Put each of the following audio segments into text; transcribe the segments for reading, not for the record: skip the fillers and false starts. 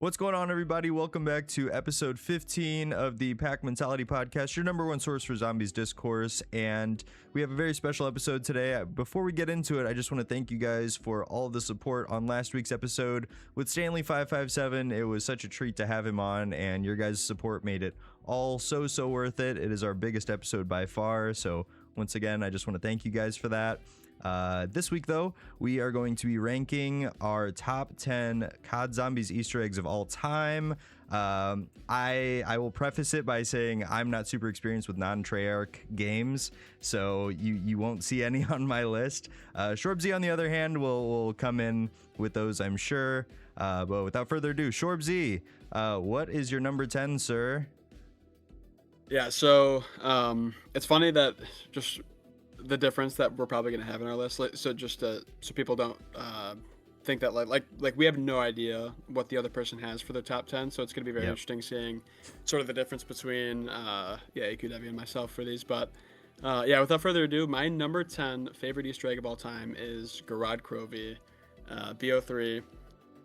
What's going on, everybody? Welcome back to episode 15 of the Pack Mentality Podcast, your number one source for zombies discourse. And we have a very special episode today. Before we get into it, I just want to thank you guys for all of the support on last week's episode with Stanley557. It was such a treat to have him on, and your guys' support made it all so worth it. It is our biggest episode by far. So once again, I just want to thank you guys for that. This week, though, we are going to be ranking our top 10 COD Zombies Easter eggs of all time. I will preface it by saying I'm not super experienced with non-Treyarch games, so you won't see any on my list. Shorbzy, on the other hand, will come in with those, I'm sure. But without further ado, Shorbzy, what is your number 10, sir? Yeah, so it's funny that just the difference that we're probably going to have in our list. So just so people don't think that like we have no idea what the other person has for their top 10. So it's going to be very interesting seeing sort of the difference between AQW and myself for these. But without further ado, my number 10 favorite Easter egg of all time is Garad Krovi, BO3.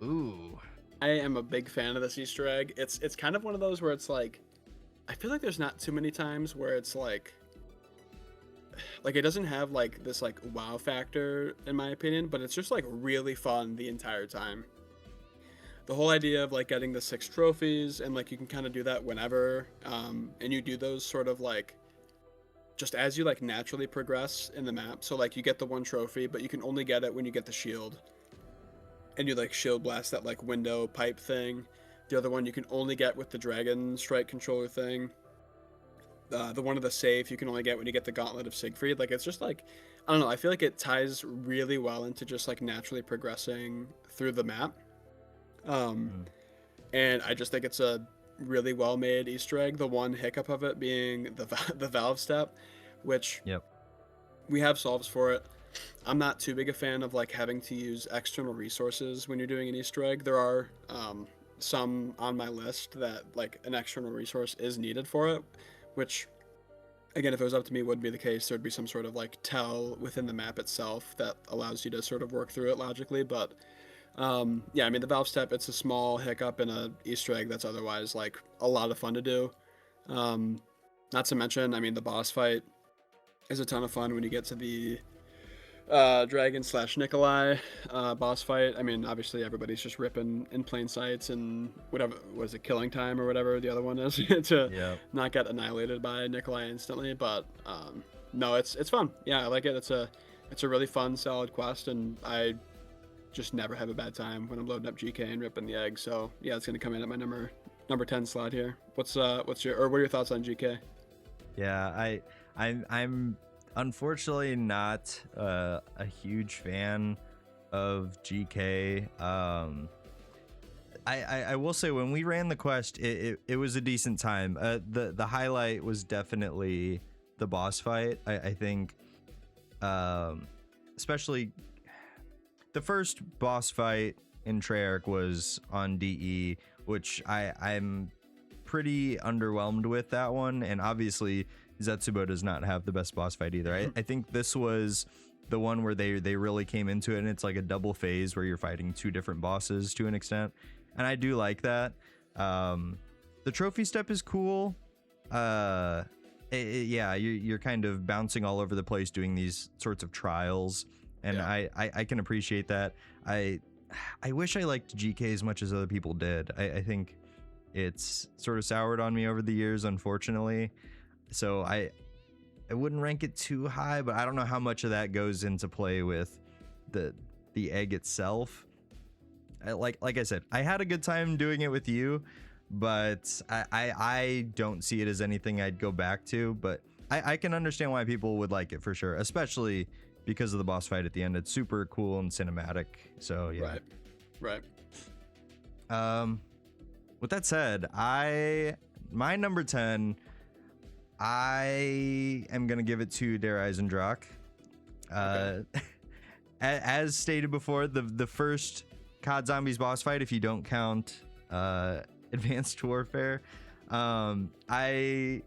Ooh. I am a big fan of this Easter egg. It's kind of one of those where it's like, I feel like there's not too many times where it's like it doesn't have like this like wow factor in my opinion, but it's just like really fun the entire time. The whole idea of like getting the 6 trophies, and like you can kind of do that whenever, and you do those sort of like just as you like naturally progress in the map. So like you get the 1 trophy, but you can only get it when you get the shield, and you like shield blast that like window pipe thing. The other one you can only get with the dragon strike controller thing. The one of the safe you can only get when you get the Gauntlet of Siegfried. Like, it's just like, I don't know, I feel like it ties really well into just like naturally progressing through the map. And I just think it's a really well made Easter egg. The one hiccup of it being the valve step, which we have solves for it. I'm not too big a fan of like having to use external resources when you're doing an Easter egg. There are some on my list that like an external resource is needed for it, which, again, if it was up to me, wouldn't be the case. There'd be some sort of like tell within the map itself that allows you to sort of work through it logically. But I mean, the valve step, it's a small hiccup in a Easter egg that's otherwise like a lot of fun to do. Not to mention, I mean, the boss fight is a ton of fun when you get to the dragon / Nikolai boss fight. I mean, obviously everybody's just ripping in plain sights and whatever, was it killing time or whatever the other one is to not get annihilated by Nikolai instantly. But no, it's fun. Yeah, I like it. It's a really fun, solid quest, and I just never have a bad time when I'm loading up GK and ripping the egg. So yeah, it's gonna come in at my number 10 slot here. What are your thoughts on GK? Yeah, I'm unfortunately not a huge fan of GK. I will say, when we ran the quest, it was a decent time. The highlight was definitely the boss fight. I think especially the first boss fight in Treyarch was on DE, which I'm pretty underwhelmed with that one. And obviously Zetsubo does not have the best boss fight either. I think this was the one where they really came into it, and it's like a double phase where you're fighting 2 different bosses to an extent, and I do like that. The trophy step is cool. You're kind of bouncing all over the place doing these sorts of trials, and I can appreciate that. I wish I liked GK as much as other people did. I think it's sort of soured on me over the years, unfortunately. So I wouldn't rank it too high, but I don't know how much of that goes into play with the egg itself. Like I said, I had a good time doing it with you, but I don't see it as anything I'd go back to. But I can understand why people would like it for sure, especially because of the boss fight at the end. It's super cool and cinematic. So yeah. Right. With that said, my number 10. I am going to give it to Der Eisendrache. As stated before, the first COD Zombies boss fight, if you don't count Advanced Warfare, I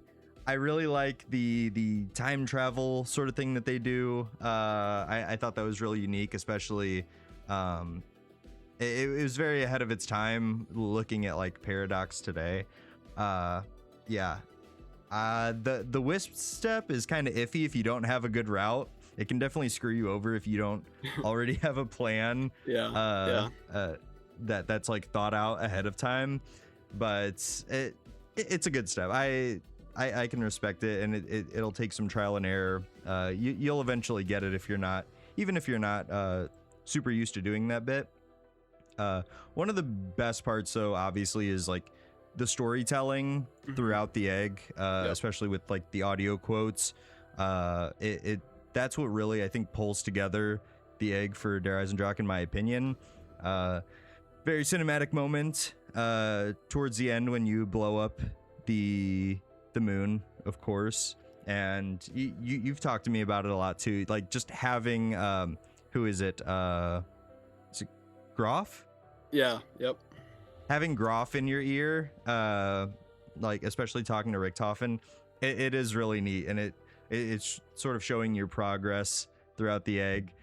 really like the time travel sort of thing that they do. I thought that was really unique, especially it was very ahead of its time looking at like Paradox today. Yeah. The wisp step is kind of iffy if you don't have a good route. It can definitely screw you over if you don't already have a plan. Yeah. That's like thought out ahead of time. But it's a good step. I can respect it, and it'll take some trial and error. You'll eventually get it if you're not super used to doing that bit. One of the best parts, though, obviously, is like the storytelling throughout the egg, especially with like the audio quotes. That's what really, I think, pulls together the egg for Der Eisendrache, in my opinion. Very cinematic moment towards the end when you blow up the moon, of course. And you've talked to me about it a lot too. Like just having who is it? Is it Groff? Yeah. Yep. Having Groff in your ear, like especially talking to Richthofen, it is really neat, and it's sort of showing your progress throughout the egg.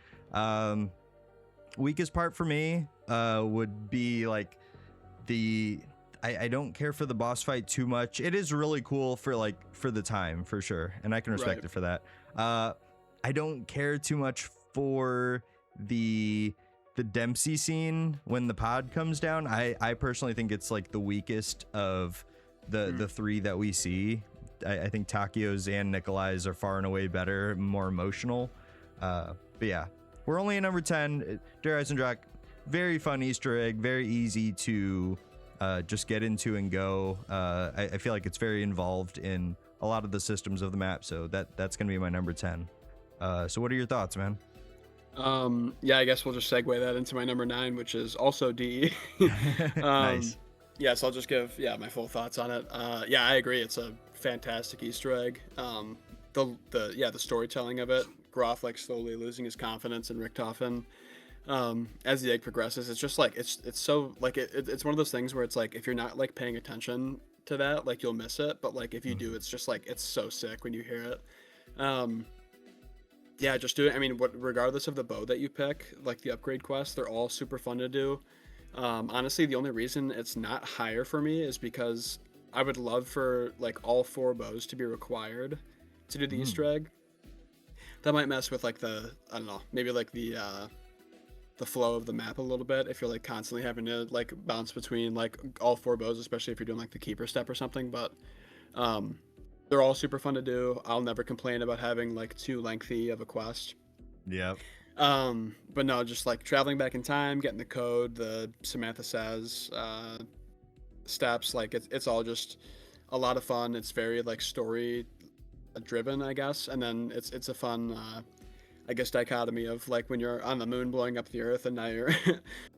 Weakest part for me would be like I don't care for the boss fight too much. It is really cool for the time, for sure, and I can respect it for that. I don't care too much for the Dempsey scene when the pod comes down. I personally think it's like the weakest of the three that we see. I think Takio's and Nikolai's are far and away better, more emotional. But yeah, we're only at number 10. Der Eisendrache, very fun Easter egg, very easy to just get into and go. I feel like it's very involved in a lot of the systems of the map, so that's gonna be my number 10. So what are your thoughts, man? Yeah, I guess we'll just segue that into my number 9, which is also DE. Nice. Yeah, so I'll just give my full thoughts on it. Yeah, I agree. It's a fantastic Easter egg. The storytelling of it, Groff like slowly losing his confidence in Richthofen. As the egg progresses, it's just like it's so like it's one of those things where it's like if you're not like paying attention to that, like you'll miss it, but like if you do, it's just like it's so sick when you hear it. Yeah, just do it. I mean, regardless of the bow that you pick, like the upgrade quests, they're all super fun to do. Honestly, the only reason it's not higher for me is because I would love for like all 4 bows to be required to do the Easter egg. That might mess with like I don't know, maybe like the flow of the map a little bit if you're like constantly having to like bounce between like all 4 bows, especially if you're doing like the keeper step or something. But they're all super fun to do. I'll never complain about having like too lengthy of a quest. Yep. But no, just like traveling back in time, getting the code, the Samantha Says steps, like it's all just a lot of fun. It's very like story driven, I guess, and then it's a fun I guess dichotomy of like when you're on the moon blowing up the earth and now you're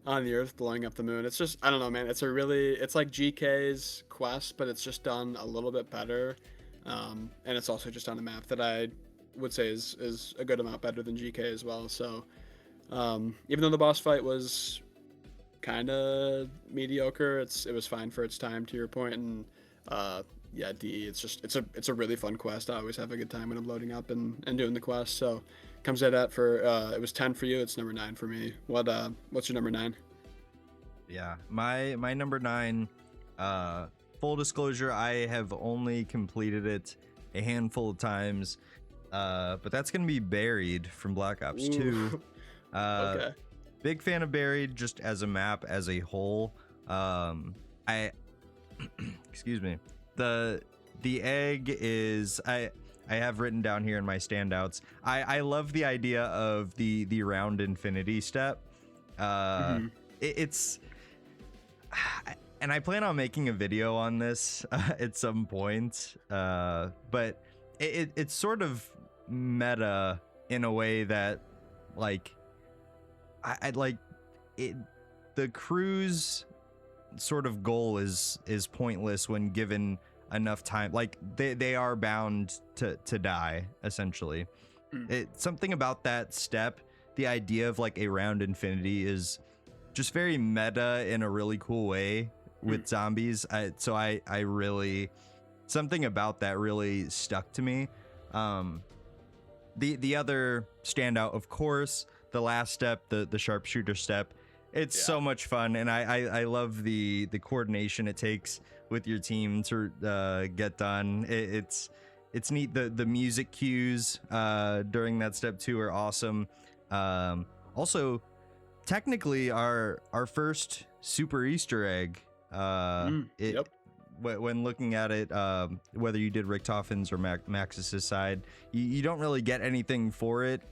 on the earth blowing up the moon. It's just, I don't know, man, it's like GK's quest, but it's just done a little bit better. And it's also just on a map that I would say is a good amount better than GK as well. So even though the boss fight was kind of mediocre, it was fine for its time, to your point. And yeah, DE, it's a really fun quest. I always have a good time when I'm loading up and doing the quest. So comes at that for it was 10 for you, it's number 9 for me. What's your number 9? Yeah, my number 9, full disclosure, I have only completed it a handful of times, but that's gonna be Buried from Black Ops 2. Okay. Big fan of Buried just as a map as a whole. I excuse me, the egg is, I have written down here in my standouts, I love the idea of the round infinity step. It's and I plan on making a video on this at some point, but it's sort of meta in a way that like I'd like it. The crew's sort of goal is pointless when given enough time. Like they are bound to die, essentially. It's something about that step, the idea of like a round infinity, is just very meta in a really cool way with zombies. So I really, something about that really stuck to me. The other standout, of course, the last step, the sharpshooter step. It's so much fun, and I love the coordination it takes with your team to get done. It's neat. The music cues during that step 2 are awesome. Also, technically, our first super Easter egg. Yep. When looking at it, whether you did Richtofen's or Maxis's side, you don't really get anything for it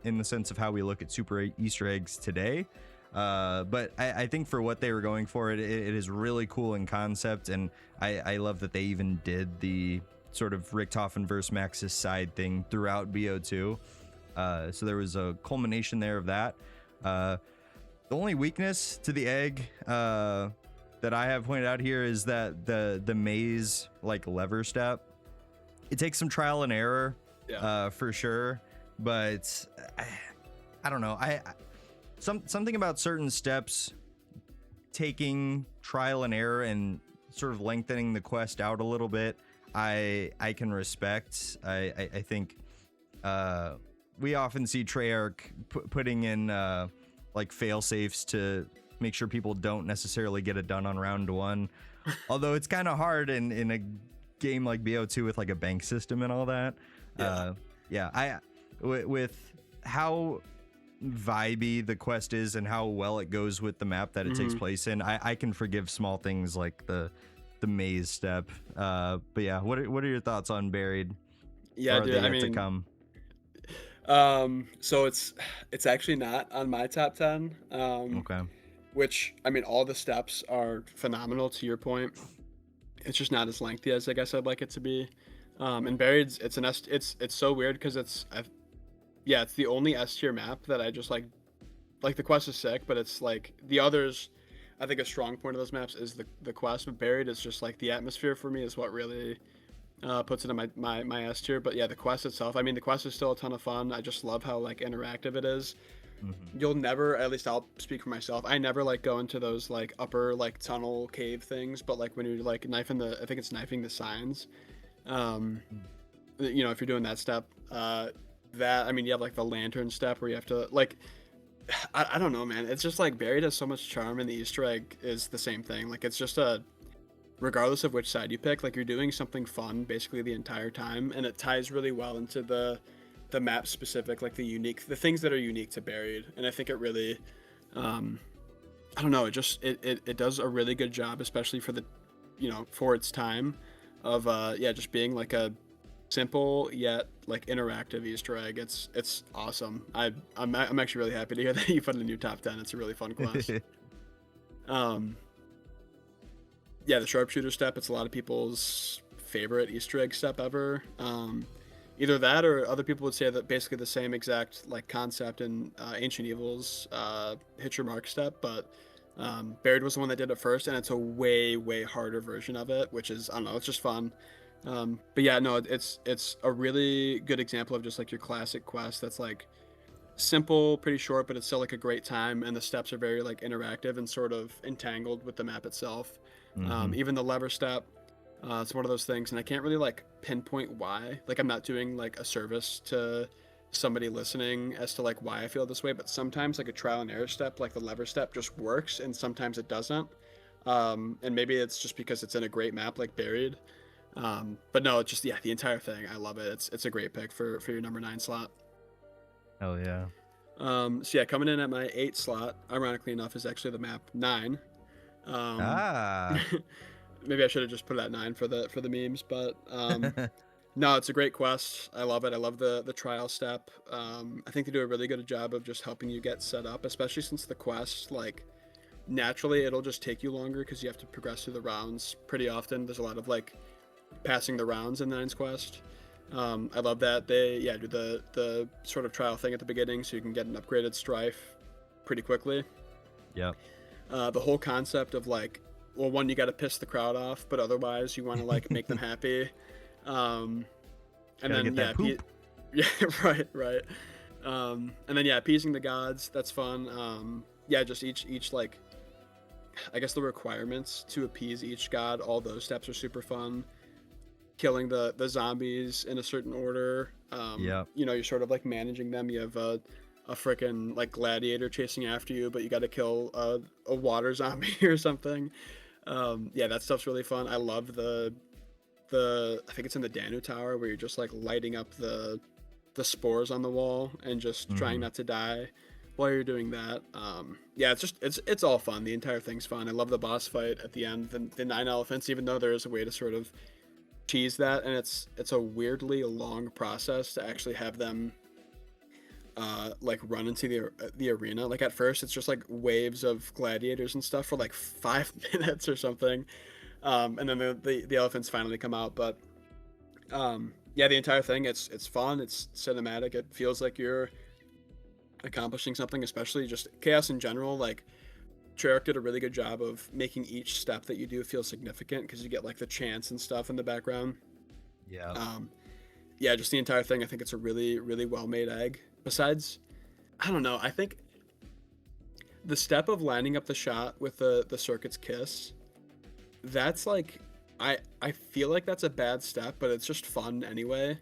in the sense of how we look at super Easter eggs today. But I think for what they were going for, it is really cool in concept, and I love that they even did the sort of Richtofen versus Maxis side thing throughout BO2. So there was a culmination there of that. The only weakness to the egg that I have pointed out here is that the maze like lever step, it takes some trial and error, for sure. But I don't know. Something about certain steps taking trial and error and sort of lengthening the quest out a little bit, I can respect. I think we often see Treyarch putting in like fail safes to make sure people don't necessarily get it done on round 1. Although it's kind of hard in a game like BO2 with like a bank system and all that. With how vibey the quest is and how well it goes with the map that it takes place in, I can forgive small things like the maze step. But yeah, what are your thoughts on Buried? Yeah, Or are dude, they I yet to mean, come? so it's actually not on my top 10. Okay. Which, I mean, all the steps are phenomenal, to your point. It's just not as lengthy as I guess I'd like it to be. And Buried, it's so weird because it's the only S tier map that I just like the quest is sick, but it's like the others. I think a strong point of those maps is the quest, but Buried is just like the atmosphere for me is what really puts it in my S tier. But yeah, the quest itself, I mean, the quest is still a ton of fun. I just love how like interactive it is. You'll never, at least I'll speak for myself, I never like go into those like upper like tunnel cave things, but like when you're like knifing I think it's knifing the signs, you know, if you're doing that step, that, I mean, you have like the lantern step where you have to like, I don't know, man, it's just like Buried has so much charm, and the Easter egg is the same thing. Like it's just regardless of which side you pick, like you're doing something fun basically the entire time, and it ties really well into the map specific, like the things that are unique to Buried. And I think it really, I don't know, it does a really good job, especially for the, you know, for its time of just being like a simple yet like interactive Easter egg. It's awesome. I'm actually really happy to hear that you put it in your top 10. It's a really fun quest. The sharpshooter step, it's a lot of people's favorite Easter egg step ever. Either that, or other people would say that basically the same exact like concept in Ancient Evil's hit your mark step, but Buried was the one that did it first, and it's a way harder version of it, which is, I don't know, it's just fun. But yeah, no, it's a really good example of just like your classic quest that's like simple, pretty short, but it's still like a great time, and the steps are very like interactive and sort of entangled with the map itself. Even the lever step, it's one of those things, and I can't really like pinpoint why. Like I'm not doing like a service to somebody listening as to like why I feel this way, but sometimes like a trial and error step, like the lever step, just works, and sometimes it doesn't. And maybe it's just because it's in a great map like Buried. But no, it's just, the entire thing, I love it. It's a great pick for your number 9 slot. Hell yeah. So yeah, coming in at my 8 slot, ironically enough, is actually the map 9. Maybe I should have just put it at 9 for the memes, but no, it's a great quest. I love it. I love the trial step. I think they do a really good job of just helping you get set up, especially since the quest, like, naturally it'll just take you longer because you have to progress through the rounds pretty often. There's a lot of like passing the rounds in the 9's quest. I love that they do the sort of trial thing at the beginning, so you can get an upgraded strife pretty quickly. Yep. The whole concept of like, well, one, you got to piss the crowd off, but otherwise you want to like make them happy. And then right. And then appeasing the gods, that's fun. Just each like, I guess the requirements to appease each god, all those steps are super fun. Killing the zombies in a certain order. You know, you're sort of like managing them. You have a freaking like gladiator chasing after you, but you got to kill a water zombie or something. Yeah, that stuff's really fun. I love the I think it's in the Danu Tower where you're just like lighting up the spores on the wall and just trying not to die while you're doing that. Yeah, it's all fun. The entire thing's fun. I love the boss fight at the end, the 9 elephants, even though there is a way to sort of tease that, and it's a weirdly long process to actually have them like run into the arena. Like at first it's just like waves of gladiators and stuff for like 5 minutes or something, and then the elephants finally come out. But yeah, the entire thing, it's fun, it's cinematic, it feels like you're accomplishing something, especially just chaos in general. Like Treyarch did a really good job of making each step that you do feel significant, because you get like the chants and stuff in the background. Yeah. Yeah, just the entire thing, I think it's a really, really well made egg. Besides, I don't know, I think the step of lining up the shot with the circuit's kiss, that's like, I feel like that's a bad step, but it's just fun anyway.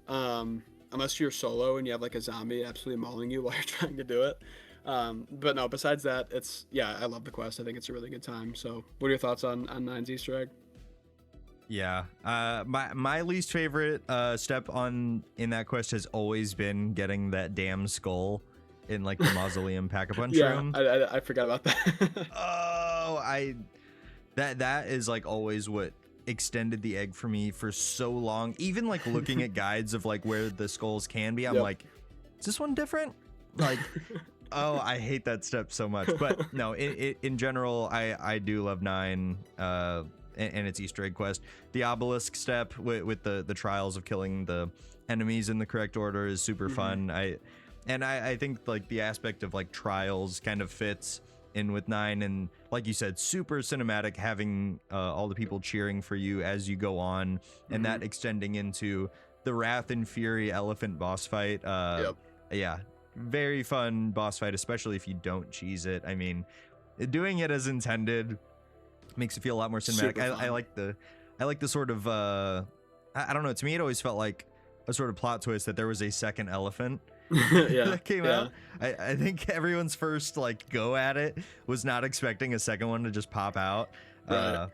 Unless you're solo and you have like a zombie absolutely mauling you while you're trying to do it. But no, besides that, yeah, I love the quest. I think it's a really good time. So what are your thoughts on 9's Easter egg? Yeah. My least favorite step in that quest has always been getting that damn skull in like the mausoleum pack-a-punch room. I forgot about that. Oh, that is like always what extended the egg for me for so long. Even like looking at guides of like where the skulls can be, I'm like, is this one different? Like, oh, I hate that step so much. But no, in general, I do love 9 and its Easter egg quest. The obelisk step with the trials of killing the enemies in the correct order is super fun. I think like the aspect of like trials kind of fits in with 9, and like you said, super cinematic, having all the people cheering for you as you go on, and that extending into the Wrath and Fury elephant boss fight. Yeah, very fun boss fight, especially if you don't cheese it. I mean, doing it as intended makes it feel a lot more cinematic. I like the sort of I don't know, to me it always felt like a sort of plot twist that there was a second elephant that came out. I think everyone's first like go at it was not expecting a second one to just pop out. Right.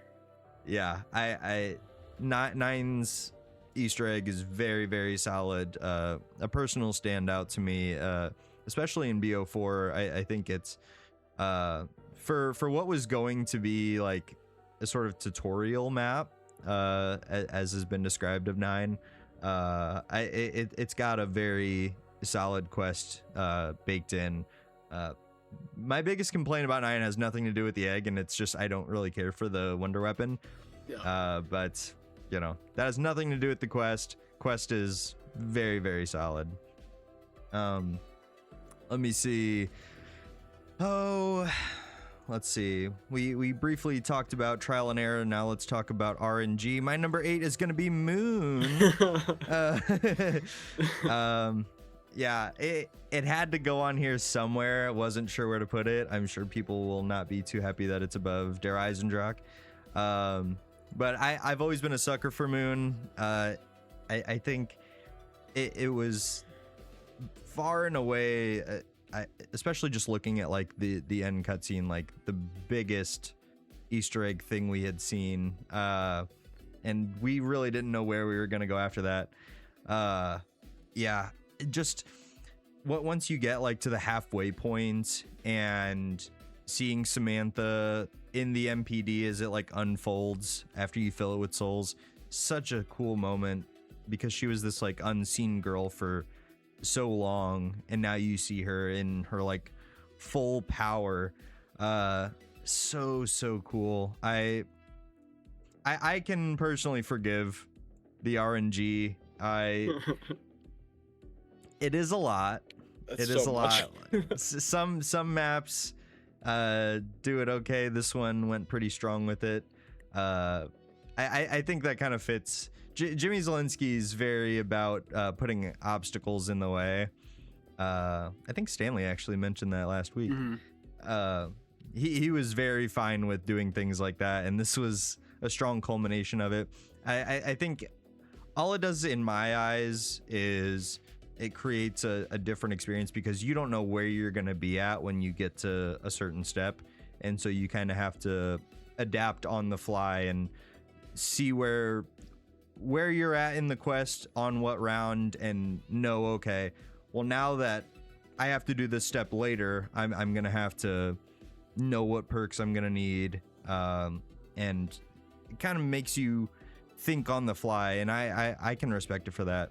Yeah, I 9's Easter egg is very, very solid. A personal standout to me, especially in BO4. I think it's for what was going to be like a sort of tutorial map, as has been described of 9. It's got a very solid quest baked in. My biggest complaint about 9 has nothing to do with the egg, and it's just I don't really care for the wonder weapon. But you know, that has nothing to do with the quest. Quest is very, very solid. Let me see. Let's see. We briefly talked about trial and error. Now let's talk about RNG. My number 8 is going to be Moon. Yeah, it had to go on here somewhere. I wasn't sure where to put it. I'm sure people will not be too happy that it's above Der Eisendrache. But I've always been a sucker for Moon. I think it was far and away, especially just looking at like the end cutscene, like the biggest Easter egg thing we had seen. And we really didn't know where we were going to go after that. Yeah, just once you get like to the halfway point and seeing Samantha in the MPD as it like unfolds after you fill it with souls, such a cool moment, because she was this like unseen girl for so long, and now you see her in her like full power. So cool. I can personally forgive the RNG. It is a lot. That's it is so a much. lot. Some maps do it okay. This one went pretty strong with it. I think that kind of fits. Jimmy Zielinski's very about putting obstacles in the way. I think Stanley actually mentioned that last week. He was very fine with doing things like that, and this was a strong culmination of it. I think all it does in my eyes is it creates a different experience because you don't know where you're going to be at when you get to a certain step. And so you kind of have to adapt on the fly and see where you're at in the quest on what round and know, okay, well, now that I have to do this step later, I'm going to have to know what perks I'm going to need. And it kind of makes you think on the fly, and I can respect it for that.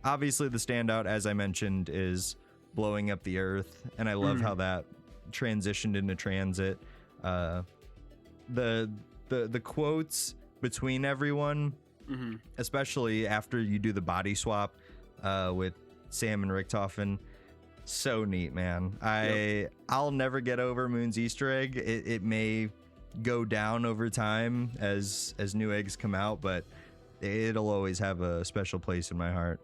Obviously, the standout, as I mentioned, is blowing up the earth, and I love how that transitioned into transit. The quotes between everyone, especially after you do the body swap with Sam and Richtofen, so neat, man. I'll never get over Moon's Easter egg. It may go down over time as new eggs come out, but it'll always have a special place in my heart.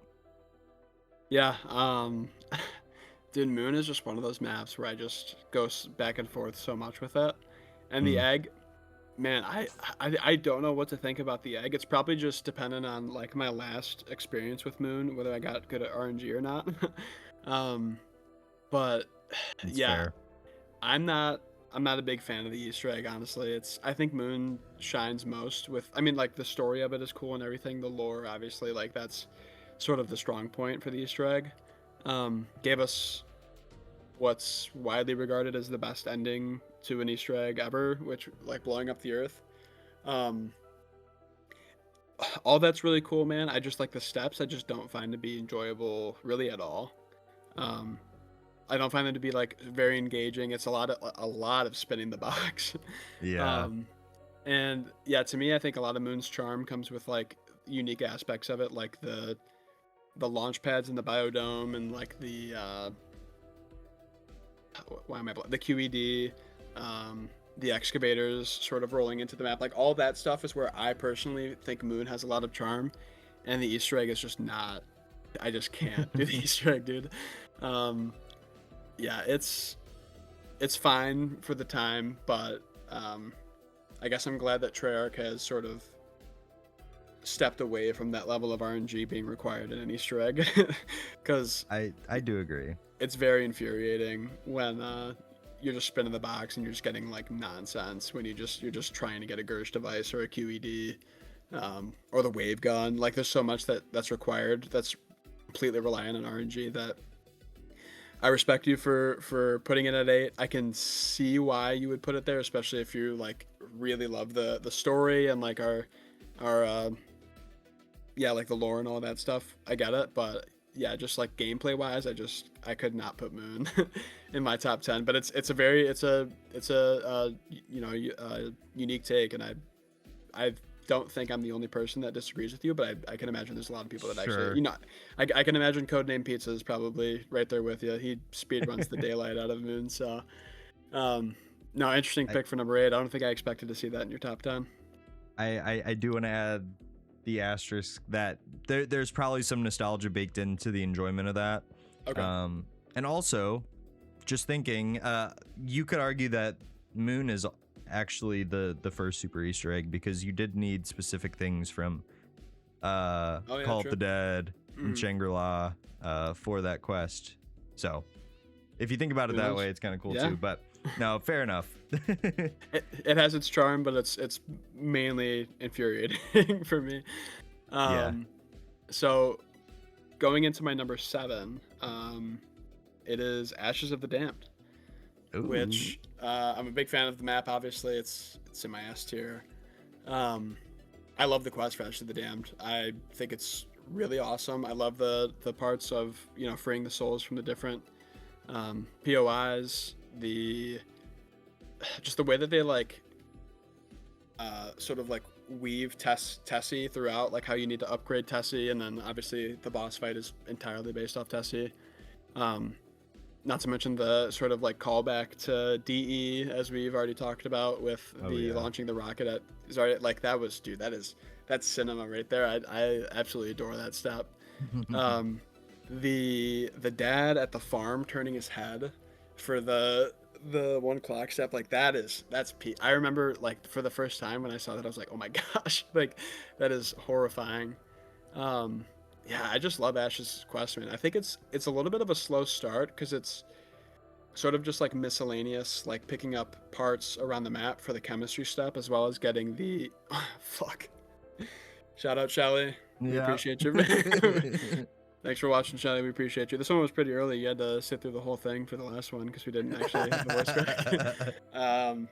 Yeah, dude, Moon is just one of those maps where I just go back and forth so much with it. And the egg, man, I don't know what to think about the egg. It's probably just dependent on like my last experience with Moon, whether I got good at RNG or not. But That's yeah, fair. I'm not a big fan of the Easter egg, honestly. I think Moon shines most with, I mean, like the story of it is cool and everything. The lore, obviously, like that's sort of the strong point for the Easter egg. Gave us what's widely regarded as the best ending to an Easter egg ever, which like blowing up the earth. All that's really cool, man. I just like the steps. I just don't find to be enjoyable really at all. I don't find them to be like very engaging. It's a lot of spinning the box. Yeah. And yeah, to me, I think a lot of Moon's charm comes with like unique aspects of it, like the launch pads in the biodome and like the the QED, the excavators sort of rolling into the map. Like all that stuff is where I personally think Moon has a lot of charm, and the Easter egg is just not. I just can't do the Easter egg, dude. Yeah, it's fine for the time, but I guess I'm glad that Treyarch has sort of stepped away from that level of RNG being required in an Easter egg, because I do agree. It's very infuriating when you're just spinning the box and you're just getting like nonsense when you're just trying to get a Gersh device or a QED or the wave gun. Like there's so much that's required that's completely reliant on RNG that I respect you for putting it at 8. I can see why you would put it there, especially if you like really love the story and like our like the lore and all that stuff. I get it, but yeah, just like gameplay wise, I could not put Moon in my top 10. But it's a unique take, and I don't think I'm the only person that disagrees with you, but I can imagine there's a lot of people that actually, I can imagine Codename Pizza is probably right there with you. He speed runs the daylight out of Moon. So, no, interesting pick for number 8. I don't think I expected to see that in your top 10. I do want to add the asterisk that there's probably some nostalgia baked into the enjoyment of that. Okay. And also, just thinking, you could argue that Moon is actually the first super Easter egg because you did need specific things from Call of the Dead and Shangri-La for that quest. So if you think about it that way, it's kind of cool too. But no, fair enough. it has its charm, but it's mainly infuriating for me. So going into my number 7, it is Ashes of the Damned. Ooh. Which I'm a big fan of the map. Obviously, it's in my S tier. I love the quest for Ashes of the Damned. I think it's really awesome. I love the parts of freeing the souls from the different POIs. Just the way that they like sort of like weave Tessie throughout, like how you need to upgrade Tessie, and then obviously the boss fight is entirely based off Tessie. Not to mention the sort of like callback to DE, as we've already talked about with launching the rocket at Zarya. Like that's cinema right there. I absolutely adore that step. The dad at the farm turning his head for the 1 o'clock step, like that's peak. I remember like for the first time when I saw that, I was like, oh my gosh, like that is horrifying. Yeah, I just love Ash's quest, man. I think it's a little bit of a slow start because it's sort of just like miscellaneous, like picking up parts around the map for the chemistry step, as well as getting the fuck. Shout out Shelly. We Yeah. appreciate you. Thanks for watching, Shelly. We appreciate you. This one was pretty early. You had to sit through the whole thing for the last one because we didn't actually have the voice crack.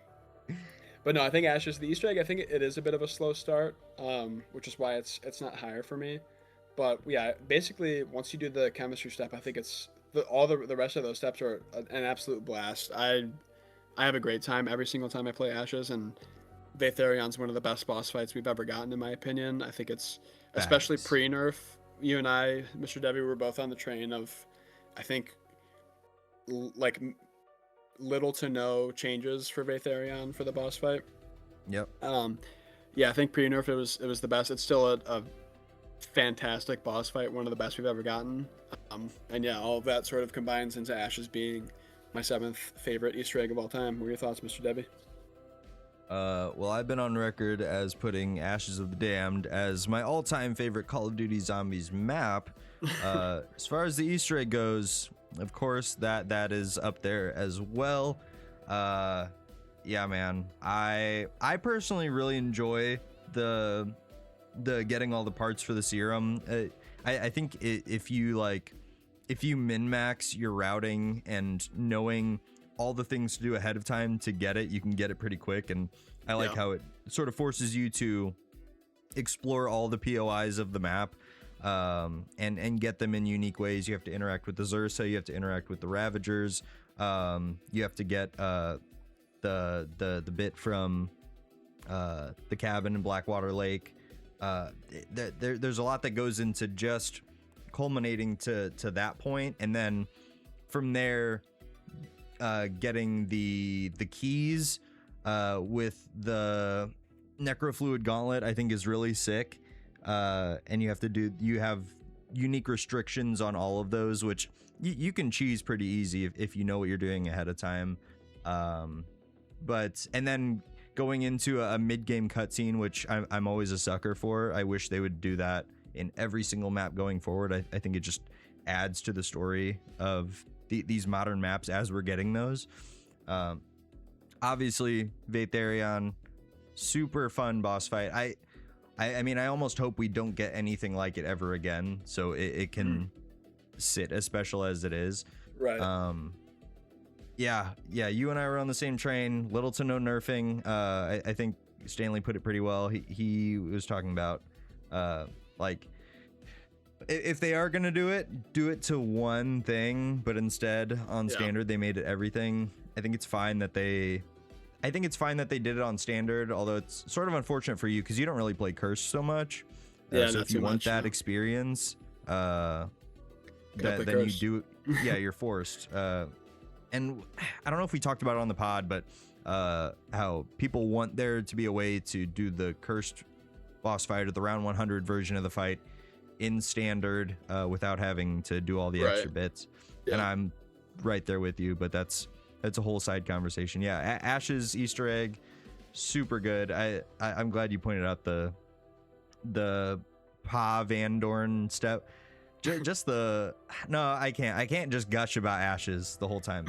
But no, I think Ash is the Easter egg. I think it is a bit of a slow start, which is why it's not higher for me. But yeah, basically once you do the chemistry step, I think it's all the rest of those steps are an absolute blast. I have a great time every single time I play Ashes, and Vaetherion's one of the best boss fights we've ever gotten, in my opinion. I think it's especially pre-nerf. You and I, Mr. Debbie, were both on the train of, I think, like little to no changes for Vaetherion for the boss fight. Yep. Yeah, I think pre-nerf it was the best. It's still a fantastic boss fight, one of the best we've ever gotten. And yeah, all of that sort of combines into Ashes being my 7th favorite Easter egg of all time. What are your thoughts, Mr. Debbie? Well, I've been on record as putting Ashes of the Damned as my all-time favorite Call of Duty Zombies map. As far as the Easter egg goes, of course, that is up there as well. Yeah, man. I personally really enjoy the getting all the parts for the serum. I think if you min-max your routing and knowing all the things to do ahead of time to get it, you can get it pretty quick. And I like how it sort of forces you to explore all the POIs of the map, and get them in unique ways. You have to interact with the Zersa, you have to interact with the Ravagers, you have to get the bit from the cabin in Blackwater Lake. There's a lot that goes into just culminating to that point, and then from there getting the keys with the necrofluid gauntlet, I think is really sick. And you have unique restrictions on all of those, which you can cheese pretty easy if you know what you're doing ahead of time. And then going into a mid-game cutscene, which I'm always a sucker for. I wish they would do that in every single map going forward. I think it just adds to the story of these modern maps as we're getting those. Obviously, Vaetherion, super fun boss fight. I mean, I almost hope we don't get anything like it ever again, so it can sit as special as it is. Right. Yeah, you and I were on the same train. Little to no nerfing. I think Stanley put it pretty well. He was talking about like, if they are gonna do it to one thing, but instead on standard they made it everything. I think it's fine that they did it on standard, although it's sort of unfortunate for you because you don't really play Curse so much. So if you want that experience, then you do. Yeah, you're forced. And I don't know if we talked about it on the pod, but how people want there to be a way to do the cursed boss fight or the round 100 version of the fight in standard without having to do all the extra bits. And I'm right there with you, but that's a whole side conversation. Yeah, Ash's Easter egg, super good. I'm glad you pointed out the Pa Van Dorn step. Just I can't just gush about Ashes the whole time.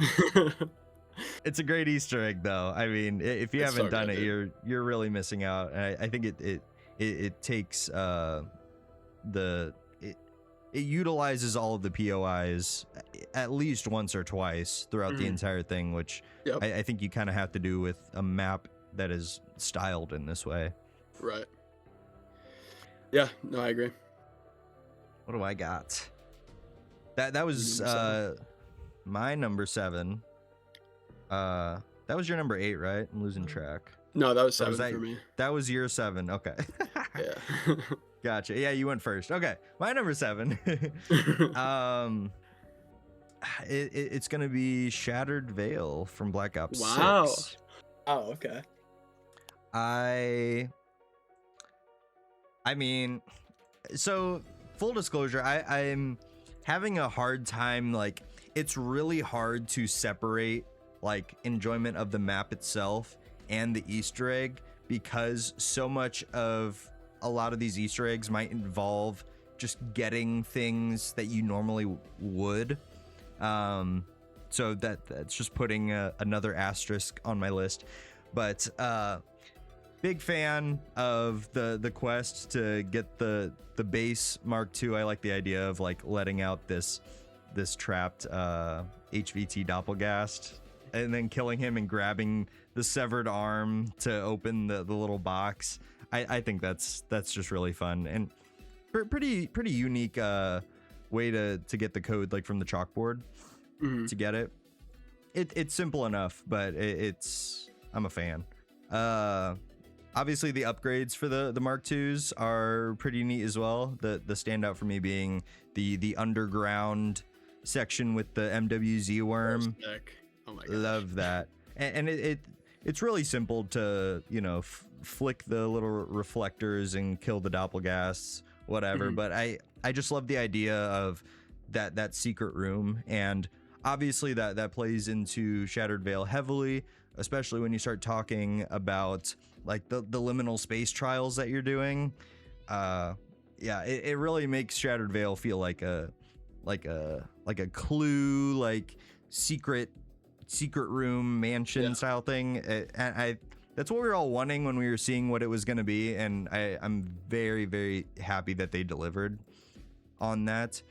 It's a great Easter egg though. I mean, if you haven't done it, you're really missing out. And I think it takes it utilizes all of the POIs at least once or twice throughout the entire thing, which I think you kind of have to do with a map that is styled in this way. Right. Yeah, no, I agree. What do I got? That was my number 7. That was your number 8, right? I'm losing track. No, that was 7 for me. That was your 7. Okay. Yeah. Gotcha. Yeah, you went first. Okay, my number 7. It's gonna be Shattered Veil from Black Ops 6. Oh, okay. I mean, so full disclosure, I'm having a hard time. Like, it's really hard to separate like enjoyment of the map itself and the Easter egg, because so much of a lot of these Easter eggs might involve just getting things that you normally would. So that's just putting another asterisk on my list. But big fan of the quest to get the base Mark II. I like the idea of like letting out this trapped HVT Doppelgast and then killing him and grabbing the severed arm to open the little box. I think that's just really fun and pretty unique way to get the code like from the chalkboard to get it. It's simple enough, but I'm a fan. Obviously the upgrades for the Mark IIs are pretty neat as well. The standout for me being the underground section with the MWZ worm. Oh my gosh. Love that. And it's really simple to, flick the little reflectors and kill the doppelgasts, whatever. But I just love the idea of that secret room, and obviously that plays into Shattered Veil heavily, especially when you start talking about like the liminal space trials that you're doing. It really makes Shattered Veil feel like a clue, like secret room mansion style thing. And that's what we were all wanting when we were seeing what it was going to be, and I'm very, very happy that they delivered on that.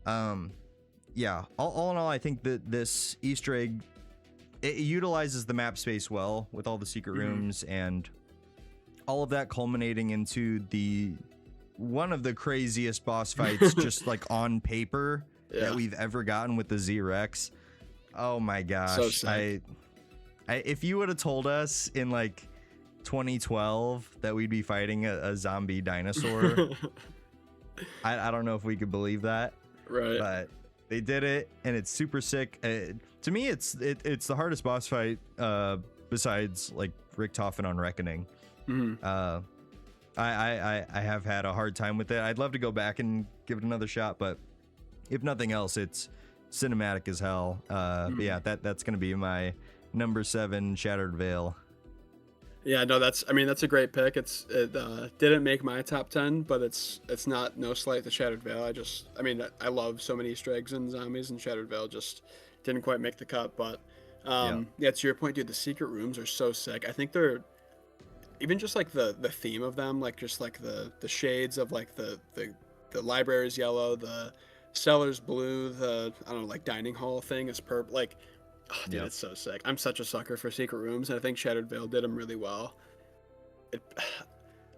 All in all, I think that this Easter egg, it utilizes the map space well with all the secret rooms and all of that, culminating into one of the craziest boss fights just like on paper that we've ever gotten with the Z-Rex. Oh my gosh. So sick. If you would have told us in like 2012 that we'd be fighting a zombie dinosaur, I don't know if we could believe that. Right. But they did it, and it's super sick. To me, it's the hardest boss fight besides like Richtofen on Reckoning. I have had a hard time with it. I'd love to go back and give it another shot, but if nothing else, it's cinematic as hell. But yeah, that's gonna be my number 7 Shattered Veil. Yeah, no, that's a great pick. It didn't make my top 10, but it's not no slight to Shattered Veil. I love so many Easter eggs and zombies, and Shattered Veil just didn't quite make the cut. But to your point, dude, the secret rooms are so sick. I think they're even just like the theme of them, like just like the shades of like the library's yellow, the cellar's blue, the like dining hall thing is purple. Like, oh, dude, it's so sick. I'm such a sucker for secret rooms, and I think Shattered Veil did them really well.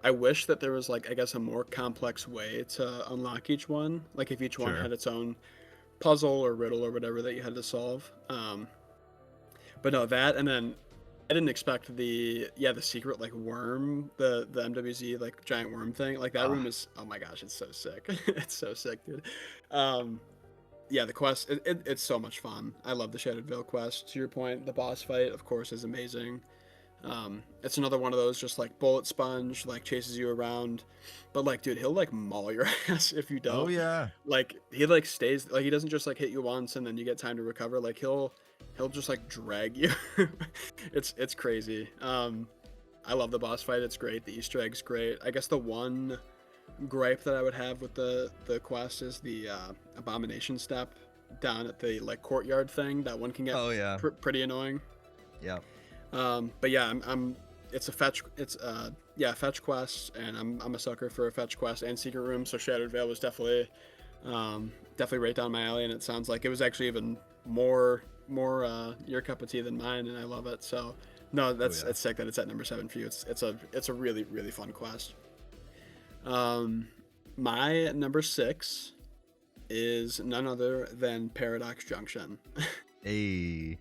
I wish that there was like, I guess, a more complex way to unlock each one. Like if each one had its own puzzle or riddle or whatever that you had to solve. But no, that, and then I didn't expect the secret like worm, the MWZ like giant worm thing. Like that room is, oh my gosh, it's so sick. It's so sick, dude. The quest, it's so much fun. I love the Shattered Veil quest. To your point, the boss fight, of course, is amazing. It's another one of those just like bullet sponge, like chases you around, but like, dude, he'll like maul your ass if you don't. Oh yeah. Like he like stays, like he doesn't just like hit you once and then you get time to recover. Like he'll just like drag you. It's crazy. I love the boss fight. It's great. The Easter egg's great. I guess the one gripe that I would have with the quest is the abomination step down at the like courtyard thing. That one can get pretty annoying. Yeah. But yeah, it's a fetch. It's fetch quest, and I'm a sucker for a fetch quest and secret room. So Shattered Veil was definitely right down my alley, and it sounds like it was actually even more your cup of tea than mine, and I love it. So no, it's sick that it's at number 7 for you. It's a really, really fun quest. My number 6 is none other than Paradox Junction. Hey.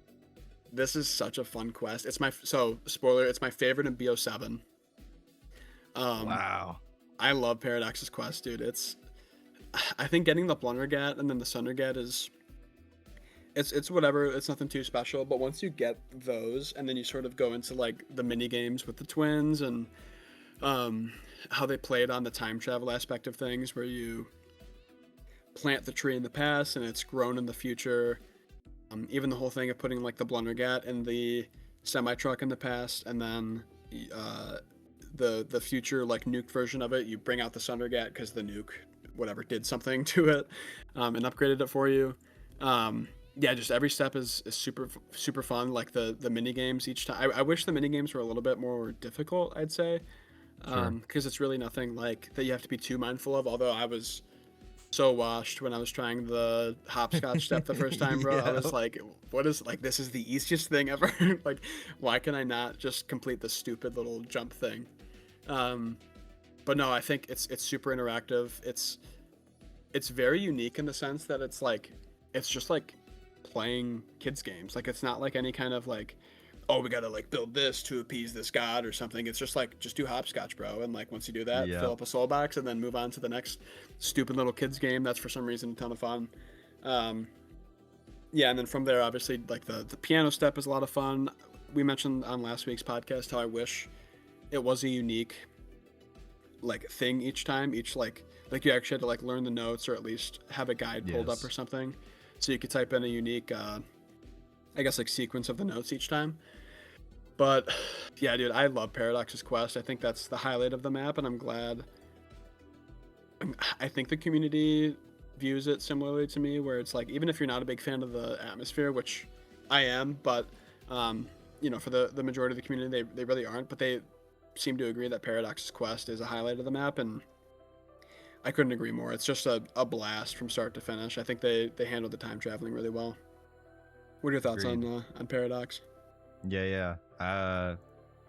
This is such a fun quest. Spoiler, it's my favorite in BO7. Wow. I love Paradox's quest, dude. I think getting the Blundergat and then the Sundergat is it's whatever, it's nothing too special, but once you get those and then you sort of go into like the mini games with the twins and how they played on the time travel aspect of things, where you plant the tree in the past and it's grown in the future. Even the whole thing of putting like the Blundergat in the semi-truck in the past, and then the future like nuked version of it, you bring out the Sundergat because the nuke whatever did something to it, and upgraded it for you. Yeah, just every step is super fun. Like the mini games each time. I wish the mini games were a little bit more difficult, I'd say, Sure. because it's really nothing like that you have to be too mindful of. Although I was so washed when I was trying the hopscotch step the first time, bro. I Yeah. was like, what is, like, this is the easiest thing ever. Like, why can I not just complete the stupid little jump thing? Um, but no, I think it's super interactive. It's very unique in the sense that it's just like playing kids games. Like, it's not like any kind of like, oh, we gotta like build this to appease this god or something. It's just like, just do hopscotch, bro. And like once you do that, Yeah. fill up a soul box and then move on to the next stupid little kids game that's for some reason a ton of fun. Yeah, and then from there, obviously, like the piano step is a lot of fun. We mentioned on last week's podcast how I wish it was a unique like thing each time. Each like you actually had to like learn the notes or at least have a guide pulled up Yes. or something, so you could type in a unique, I guess, like sequence of the notes each time. But yeah, dude, I love Paradox's quest. I think that's the highlight of the map, and I'm glad. I think the community views it similarly to me, where it's like, even if you're not a big fan of the atmosphere, which I am, but for the majority of the community, they really aren't, but they seem to agree that Paradox's quest is a highlight of the map, and I couldn't agree more. It's just a blast from start to finish. I think they handled the time traveling really well. What are your thoughts Agreed. on Paradox? Yeah.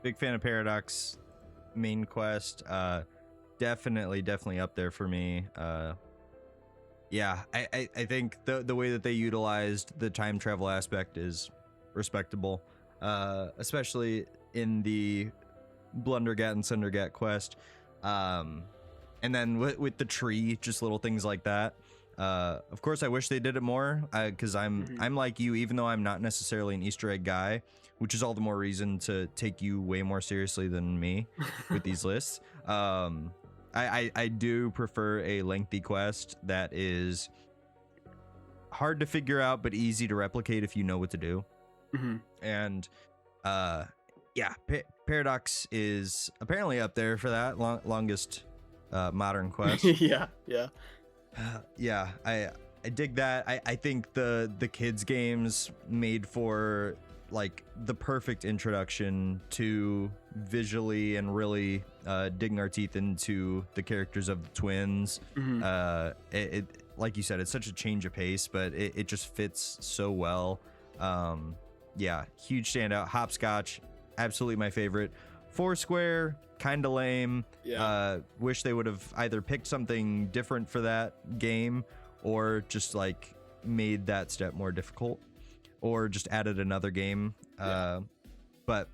Big fan of Paradox main quest. Definitely up there for me. Yeah, I think the way that they utilized the time travel aspect is respectable, especially in the Blundergat and Sundergat quest. And then with the tree, just little things like that. Of course, I wish they did it more, because I'm like you, even though I'm not necessarily an Easter egg guy, which is all the more reason to take you way more seriously than me with these lists. I do prefer a lengthy quest that is hard to figure out but easy to replicate if you know what to do. Mm-hmm. And yeah, Paradox is apparently up there for that longest modern quest. Yeah. Yeah, I dig that. I think the kids games made for like the perfect introduction to visually and really digging our teeth into the characters of the twins. Mm-hmm. It like you said, it's such a change of pace, but it just fits so well. Yeah, huge standout. Hopscotch, absolutely my favorite. Foursquare, kind of lame. Yeah. Wish they would have either picked something different for that game or just like made that step more difficult or just added another game. Yeah. But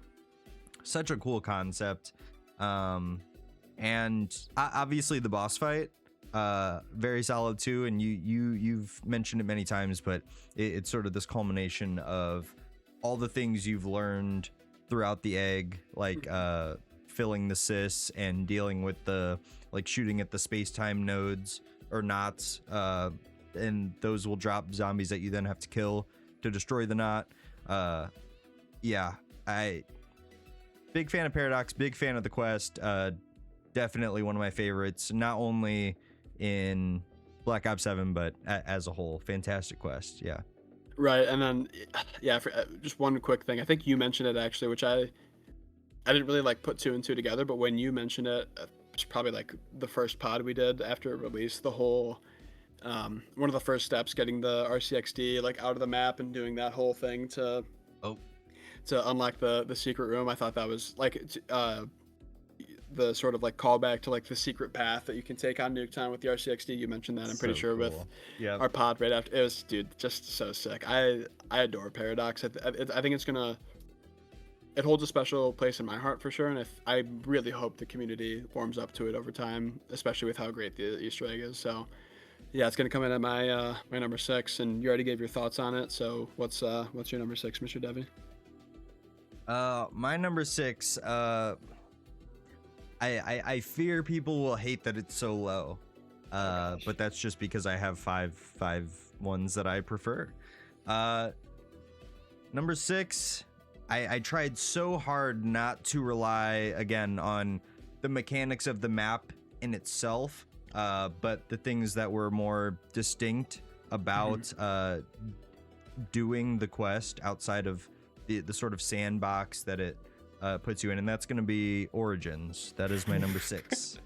such a cool concept. And obviously the boss fight, very solid too. And you've mentioned it many times, but it's sort of this culmination of all the things you've learned throughout the egg, like filling the sys and dealing with the like shooting at the space-time nodes or knots, and those will drop zombies that you then have to kill to destroy the knot. Yeah, I big fan of Paradox, big fan of the quest. Definitely one of my favorites, not only in Black Ops 7 but as a whole. Fantastic quest. Yeah. Right, and then yeah, just one quick thing. I think you mentioned it actually, which I didn't really like put two and two together, but when you mentioned it, it's probably like the first pod we did after it released. The whole one of the first steps, getting the RCXD like out of the map and doing that whole thing to unlock the secret room. I thought that was like the sort of like callback to like the secret path that you can take on Nuketown with the RCXD. You mentioned that, I'm pretty sure, cool. with Yeah. our pod right after. It was, dude, just so sick. I adore Paradox. I think it's gonna, it holds a special place in my heart for sure, and I really hope the community warms up to it over time, especially with how great the Easter egg is. So yeah, it's gonna come in at my my number 6, and you already gave your thoughts on it. So what's your number 6, Mr. Devi? My number 6, I fear people will hate that it's so low, but that's just because I have five ones that I prefer. Number 6, I tried so hard not to rely again on the mechanics of the map in itself, but the things that were more distinct about doing the quest outside of the sort of sandbox that it puts you in, and that's going to be Origins. That is my number 6.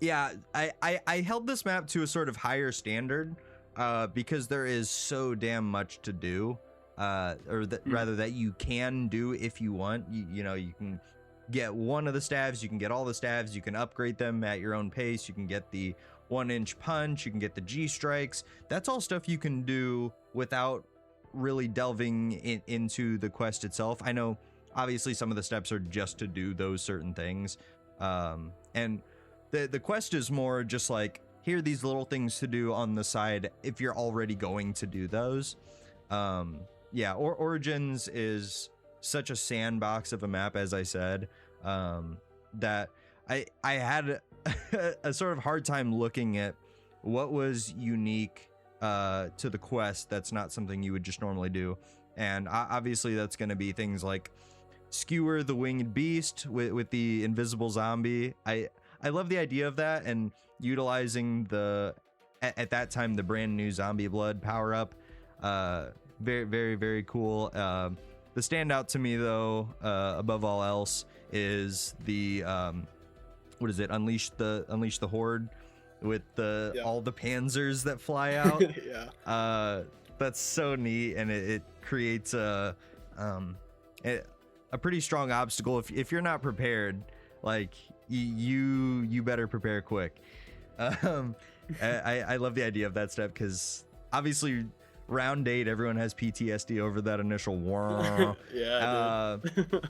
Yeah, I held this map to a sort of higher standard because there is so damn much to do, rather that you can do if you want. You know, you can get one of the staves, you can get all the staves, you can upgrade them at your own pace, you can get the 1-inch punch, you can get the G strikes. That's all stuff you can do without really delving into the quest itself. I know obviously some of the steps are just to do those certain things, and the quest is more just like, here are these little things to do on the side if you're already going to do those. Yeah, Origins is such a sandbox of a map, as I said, that I had a sort of hard time looking at what was unique to the quest that's not something you would just normally do. And obviously that's going to be things like skewer the winged beast with the invisible zombie. I love the idea of that, and utilizing at that time the brand new zombie blood power up. Very, very, very cool. The standout to me though, above all else, is the what is it? Unleash the horde with all the panzers that fly out. Yeah. That's so neat, and it creates a pretty strong obstacle if you're not prepared. Like you better prepare quick. I love the idea of that step because obviously round 8 everyone has PTSD over that initial war. Yeah.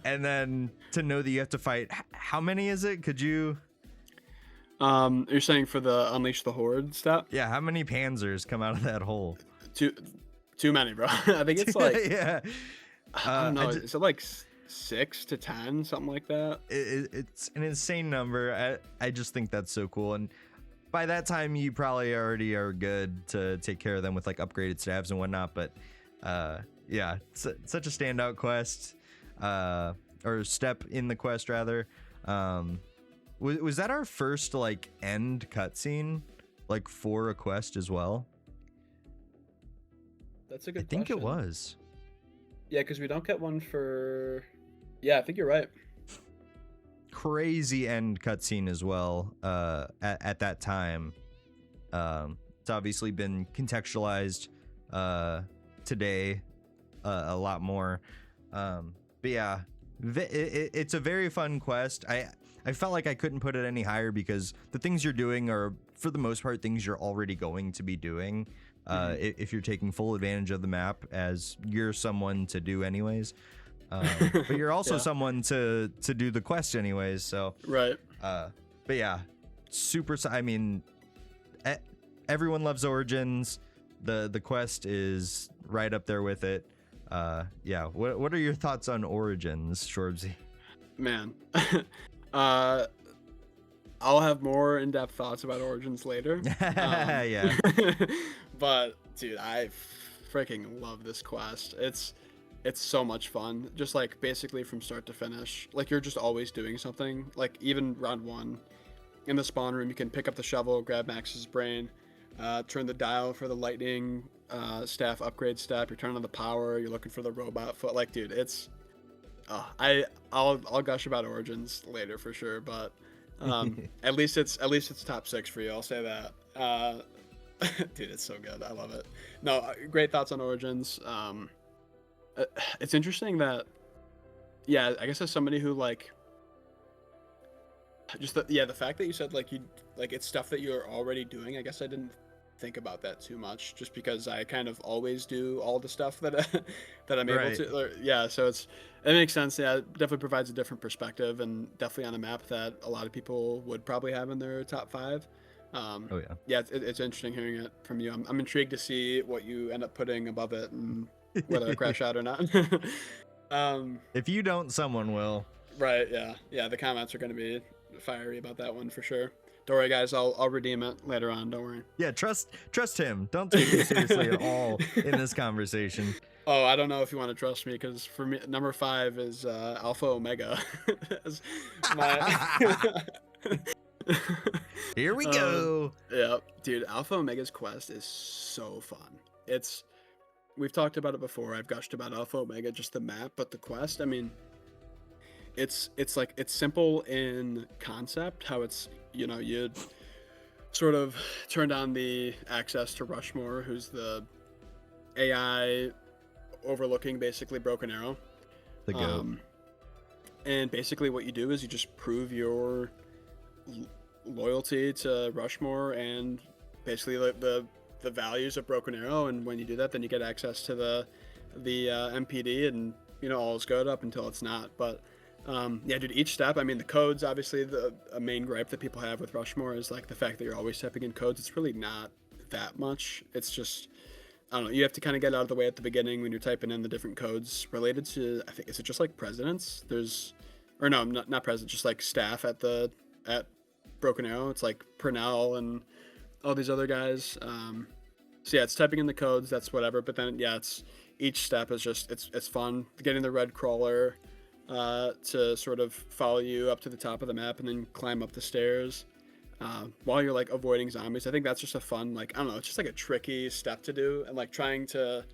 And then to know that you have to fight, how many is it? Could you you're saying for the Unleash the Horde step? Yeah, how many panzers come out of that hole? Too many, bro. I think it's like yeah. I don't know. Is it like 6 to 10, something like that? It's an insane number. I just think that's so cool, and by that time you probably already are good to take care of them with like upgraded staves and whatnot. But yeah, it's such a standout quest, or step in the quest rather. Was that our first like end cutscene, like for a quest as well? That's a good I think question. it was. Yeah, because we don't get one for. Yeah, I think you're right. Crazy end cutscene as well. At that time, it's obviously been contextualized today a lot more. But yeah, it's a very fun quest. I felt like I couldn't put it any higher because the things you're doing are, for the most part, things you're already going to be doing. If you're taking full advantage of the map, as you're someone to do anyways. But you're also someone to do the quest anyways. So right. But yeah, I mean, everyone loves Origins. The quest is right up there with it. Yeah. What are your thoughts on Origins, Shorbsy? Man, I'll have more in-depth thoughts about Origins later. Yeah. But dude, I freaking love this quest. It's so much fun. Just like basically from start to finish. Like you're just always doing something. Like even round 1 in the spawn room, you can pick up the shovel, grab Max's brain, turn the dial for the lightning staff upgrade step. You're turning on the power. You're looking for the robot foot. Like, dude, it's. I'll gush about Origins later for sure, but at least it's top 6 for you. I'll say that. Dude, it's so good. I love it. No, great thoughts on Origins. It's interesting that, yeah, I guess as somebody who like, just the fact that you said like it's stuff that you're already doing. I guess I didn't think about that too much, just because I kind of always do all the stuff that I'm able to. Yeah, so it makes sense. Yeah, it definitely provides a different perspective, and definitely on a map that a lot of people would probably have in their top 5. Yeah, it's interesting hearing it from you. I'm intrigued to see what you end up putting above it and whether I crash out or not. If you don't, someone will. Right. Yeah. The comments are going to be fiery about that one for sure. Don't worry, guys. I'll redeem it later on. Don't worry. Yeah, trust him. Don't take him seriously at all in this conversation. Oh, I don't know if you want to trust me, because for me, number 5 is Alpha Omega. Here we go. Yeah, dude, Alpha Omega's quest is so fun. We've talked about it before. I've gushed about Alpha Omega, just the map, but the quest, I mean, it's simple in concept, how it's, you'd sort of turned on the access to Rushmore, who's the AI overlooking basically Broken Arrow. The goat. And basically what you do is you just prove your loyalty to Rushmore and basically the values of Broken Arrow, and when you do that, then you get access to the MPD, and all is good up until it's not. But yeah, dude, each step, I mean, the codes, obviously a main gripe that people have with Rushmore is like the fact that you're always typing in codes. It's really not that much. It's just, I don't know, you have to kind of get out of the way at the beginning when you're typing in the different codes related to, I think, is it just like presidents? Or no, not president, just like staff at Broken Arrow. It's like Purnell and all these other guys. So yeah, it's typing in the codes, that's whatever. But then yeah, each step is just, it's fun. Getting the red crawler to sort of follow you up to the top of the map and then climb up the stairs while you're like avoiding zombies. I think that's just a fun, like, I don't know, it's just like a tricky step to do, and like trying to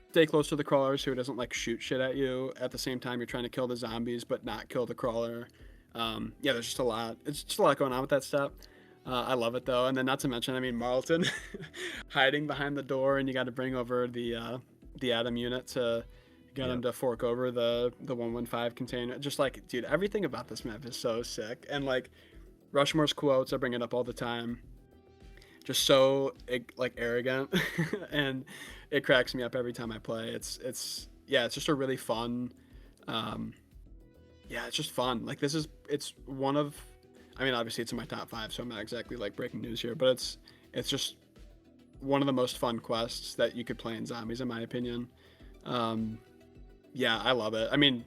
stay close to the crawler so he doesn't like shoot shit at you at the same time you're trying to kill the zombies but not kill the crawler. Yeah, there's just a lot. It's just a lot going on with that step. I love it though, and then not to mention, I mean, Marlton hiding behind the door, and you got to bring over the Atom unit to get him to fork over the 115 container. Just like, dude, everything about this map is so sick, and like Rushmore's quotes, I bring it up all the time. Just so like arrogant, and it cracks me up every time I play. It's just a really fun. Yeah, it's just fun. Like it's one of, I mean, obviously it's in my top 5, so I'm not exactly like breaking news here, but it's just one of the most fun quests that you could play in Zombies, in my opinion. Yeah, I love it. I mean,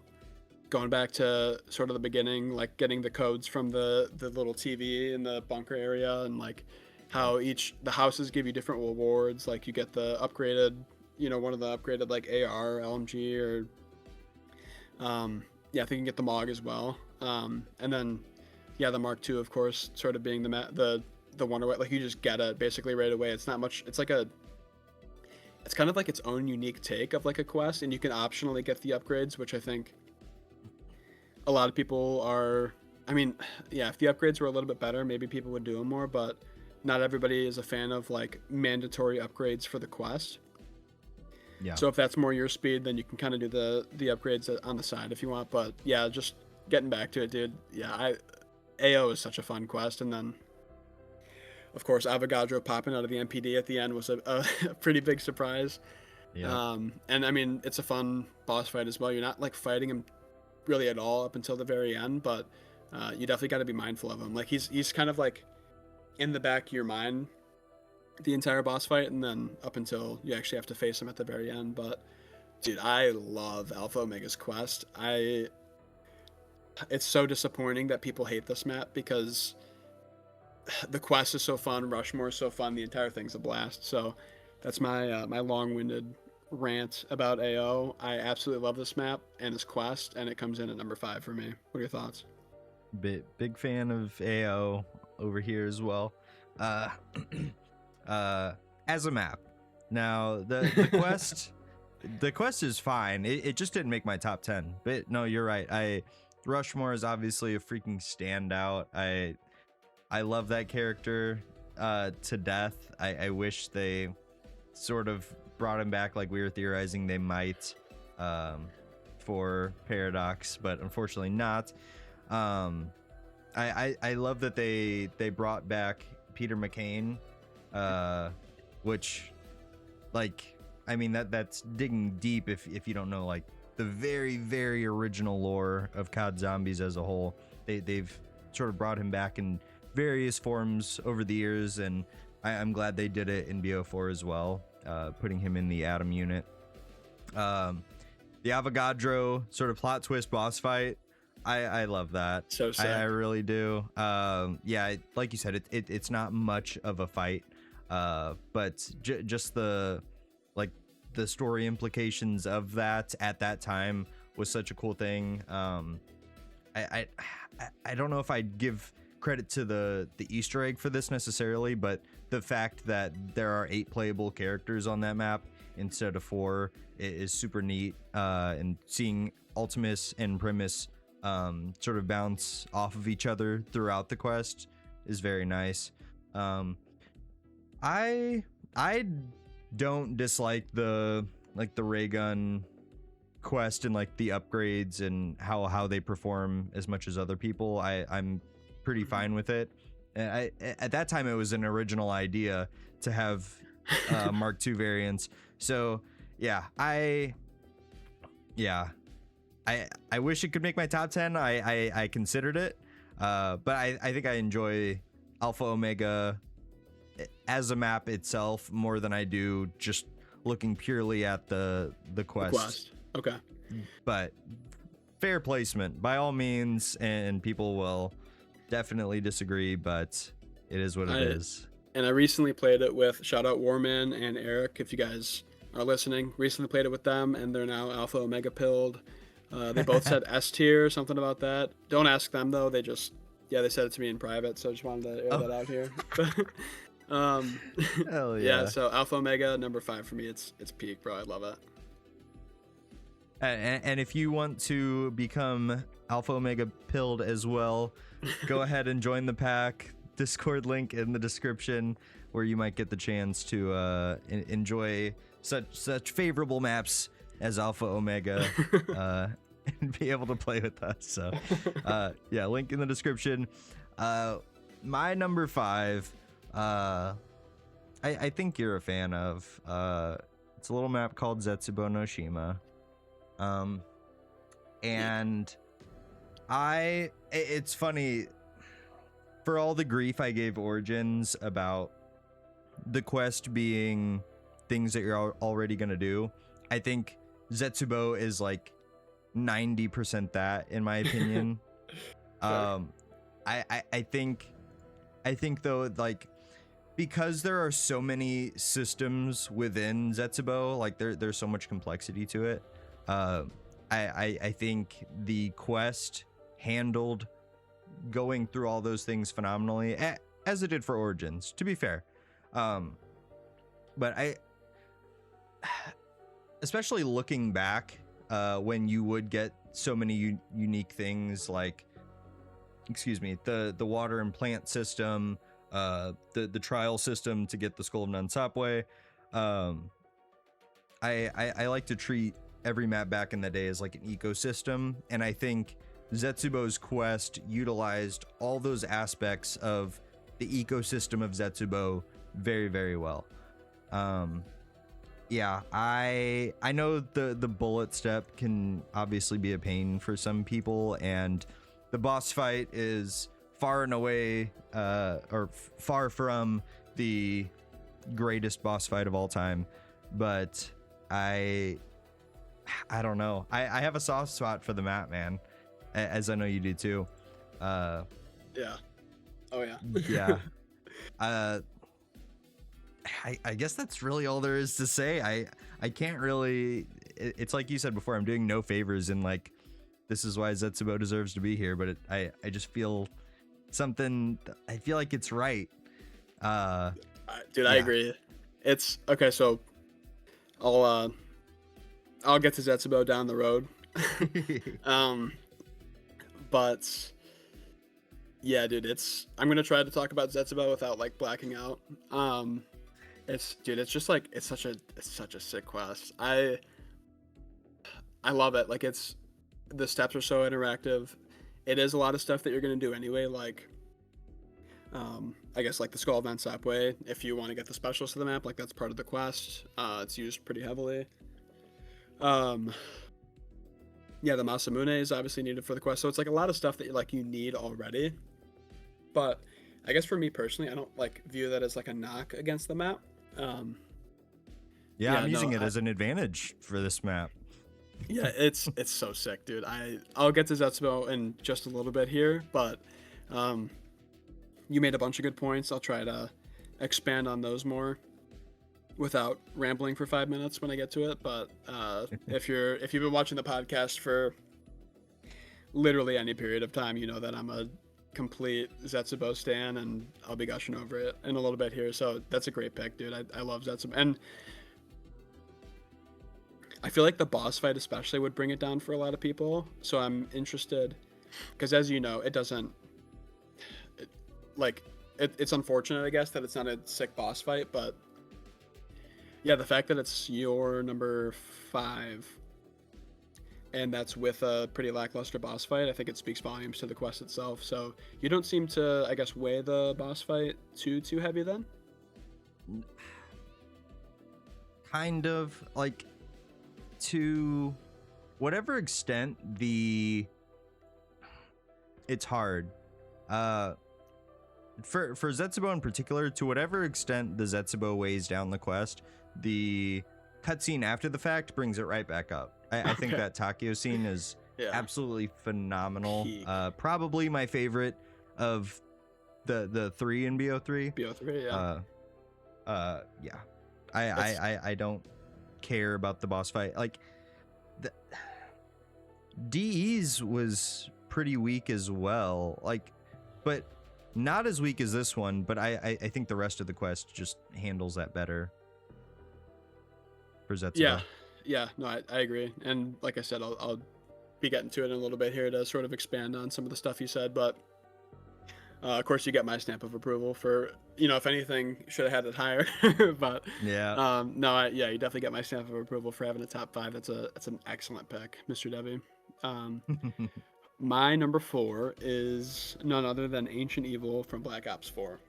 going back to sort of the beginning, like getting the codes from the little TV in the bunker area, and like how the houses give you different rewards. Like you get the upgraded, one of the upgraded like AR, LMG, or yeah, I think you can get the MOG as well. And then yeah, the Mark II, of course, sort of being the Wonder White. Like you just get it basically right away. It's not much. It's kind of like its own unique take of like a quest, and you can optionally get the upgrades, which I think a lot of people are. I mean, yeah, if the upgrades were a little bit better, maybe people would do them more, but not everybody is a fan of like mandatory upgrades for the quest. Yeah. So if that's more your speed, then you can kind of do the upgrades on the side if you want. But yeah, just getting back to it, dude. Yeah, AO is such a fun quest, and then of course Avogadro popping out of the MPD at the end was a pretty big surprise. Yeah. And I mean, it's a fun boss fight as well. You're not like fighting him really at all up until the very end, but you definitely got to be mindful of him. Like he's kind of like in the back of your mind the entire boss fight, and then up until you actually have to face him at the very end. But dude, I love Alpha Omega's quest. It's so disappointing that people hate this map, because the quest is so fun, Rushmore is so fun, the entire thing's a blast. So that's my my long-winded rant about AO. I absolutely love this map and this quest, and it comes in at number 5 for me. What are your thoughts? Big fan of AO over here as well. As a map. Now the quest the quest is fine. It just didn't make my top 10. But no, you're right. Rushmore is obviously a freaking standout. I love that character to death. I wish they sort of brought him back like we were theorizing they might for Paradox, but unfortunately not. I love that they brought back Peter McCain, which, like, I mean, that's digging deep if you don't know like the very, very original lore of COD Zombies as a whole. They've sort of brought him back in various forms over the years, and I'm glad they did it in BO4 as well, putting him in the Atom unit. The Avogadro sort of plot twist boss fight, I love that. So sick. I really do. Yeah, like you said, it's not much of a fight, but just the story implications of that at that time was such a cool thing. I don't know if I'd give credit to the Easter egg for this necessarily, but the fact that there are 8 playable characters on that map instead of 4 is super neat. And seeing Ultimus and Primus sort of bounce off of each other throughout the quest is very nice. I don't dislike the ray gun quest and like the upgrades and how they perform as much as other people. I'm pretty fine with it. And at that time it was an original idea to have Mark II variants. So yeah, I wish it could make my top 10. I considered it, but I think I enjoy Alpha Omega as a map itself more than I do just looking purely at the quest. Okay. But fair placement by all means, and people will definitely disagree, but it is what it is. And I recently played it with shout out Warman and Eric, if you guys are listening. Recently played it with them, and they're now Alpha Omega pilled. They both said S tier, something about that. Don't ask them though. They said it to me in private, so I just wanted to air that out here. Hell yeah. Yeah, so Alpha Omega number 5 for me. It's peak, bro. I love it. And if you want to become Alpha Omega pilled as well, go ahead and join the pack. Discord link in the description, where you might get the chance to enjoy such favorable maps as Alpha Omega and be able to play with us. So yeah, link in the description. My number 5, I think you're a fan of. It's a little map called Zetsubo no Shima. And it's funny, for all the grief I gave Origins about the quest being things that you're already gonna do, I think Zetsubo is like 90% that, in my opinion. Sure. I think though, like, because there are so many systems within Zetsubo, like there's so much complexity to it. I think the quest handled going through all those things phenomenally, as it did for Origins, to be fair. But especially looking back, when you would get so many unique things, like, the water and plant system, the trial system to get the Skull of Nansapwe. I like to treat every map back in the day as like an ecosystem, and I think Zetsubo's quest utilized all those aspects of the ecosystem of Zetsubo very, very well. Yeah, I know the bullet step can obviously be a pain for some people, and the boss fight is far and away far from the greatest boss fight of all time, but I don't know. I have a soft spot for the map, man, as I know you do too. Yeah. Oh yeah. Yeah. I guess that's really all there is to say. I can't really. It's like you said before. I'm doing no favors in like, this is why Zetsubo deserves to be here. But I just feel something. I feel like it's right. Dude, I agree. It's okay. So I'll get to Zetsubo down the road. But yeah, dude, I'm gonna try to talk about Zetsubo without like blacking out. It's just like it's such a sick quest. I love it. Like, the steps are so interactive. It is a lot of stuff that you're gonna do anyway, like I guess like the Skull of Nansapwe, if you want to get the specialist of the map, like that's part of the quest. It's used pretty heavily. Yeah, the Masamune is obviously needed for the quest, so it's like a lot of stuff that you need already. But I guess for me personally, I don't like view that as like a knock against the map. I'm using it as an advantage for this map. Yeah, it's so sick, dude. I'll get to Zetsubo in just a little bit here, but you made a bunch of good points. I'll try to expand on those more without rambling for 5 minutes when I get to it. But if you've been watching the podcast for literally any period of time, you know that I'm a complete Zetsubo stan, and I'll be gushing over it in a little bit here. So that's a great pick, dude. I love Zetsubo, and I feel like the boss fight especially would bring it down for a lot of people. So I'm interested, because as you know, it doesn't it's unfortunate, I guess, that it's not a sick boss fight, but yeah, the fact that it's your number 5 and that's with a pretty lackluster boss fight, I think it speaks volumes to the quest itself. So you don't seem to, I guess, weigh the boss fight too heavy then? Kind of, like, to whatever extent it's hard. For Zetsubo in particular, to whatever extent the Zetsubo weighs down the quest, the cutscene after the fact brings it right back up. I think that Takio scene is absolutely phenomenal. Probably my favorite of the 3 in BO3. BO3, yeah. Yeah. I don't care about the boss fight. Like, the DE's was pretty weak as well. Like, but not as weak as this one, but I think the rest of the quest just handles that better for Zetsubo. Yeah, no, I agree. And like I said, I'll be getting to it in a little bit here to sort of expand on some of the stuff you said. But of course, you get my stamp of approval for, if anything, should have had it higher. But yeah, you definitely get my stamp of approval for having a top 5. That's an excellent pick, Mr. Debbie. My number 4 is none other than Ancient Evil from Black Ops 4.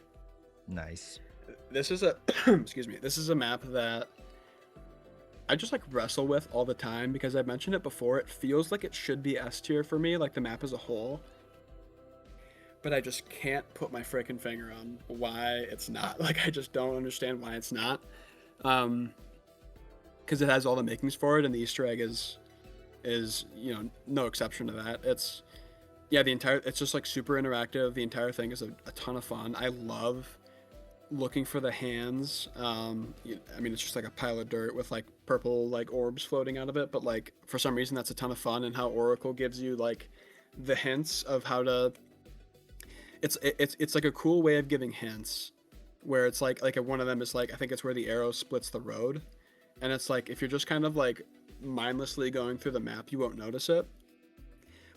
Nice. This is a This is a map that I just wrestle with all the time, because I've mentioned it before. It feels like it should be S tier for me, like the map as a whole, but I just can't put my freaking finger on why it's not. I just don't understand why it's not. Because it has all the makings for it, and the Easter egg is no exception to that. It's just super interactive. The entire thing is a ton of fun. I love looking for the hands. It's just a pile of dirt with purple orbs floating out of it, but for some reason that's a ton of fun. And how Oracle gives you the hints of how to, it's a cool way of giving hints, where it's one of them is I think it's where the arrow splits the road, and it's if you're just kind of mindlessly going through the map, you won't notice it.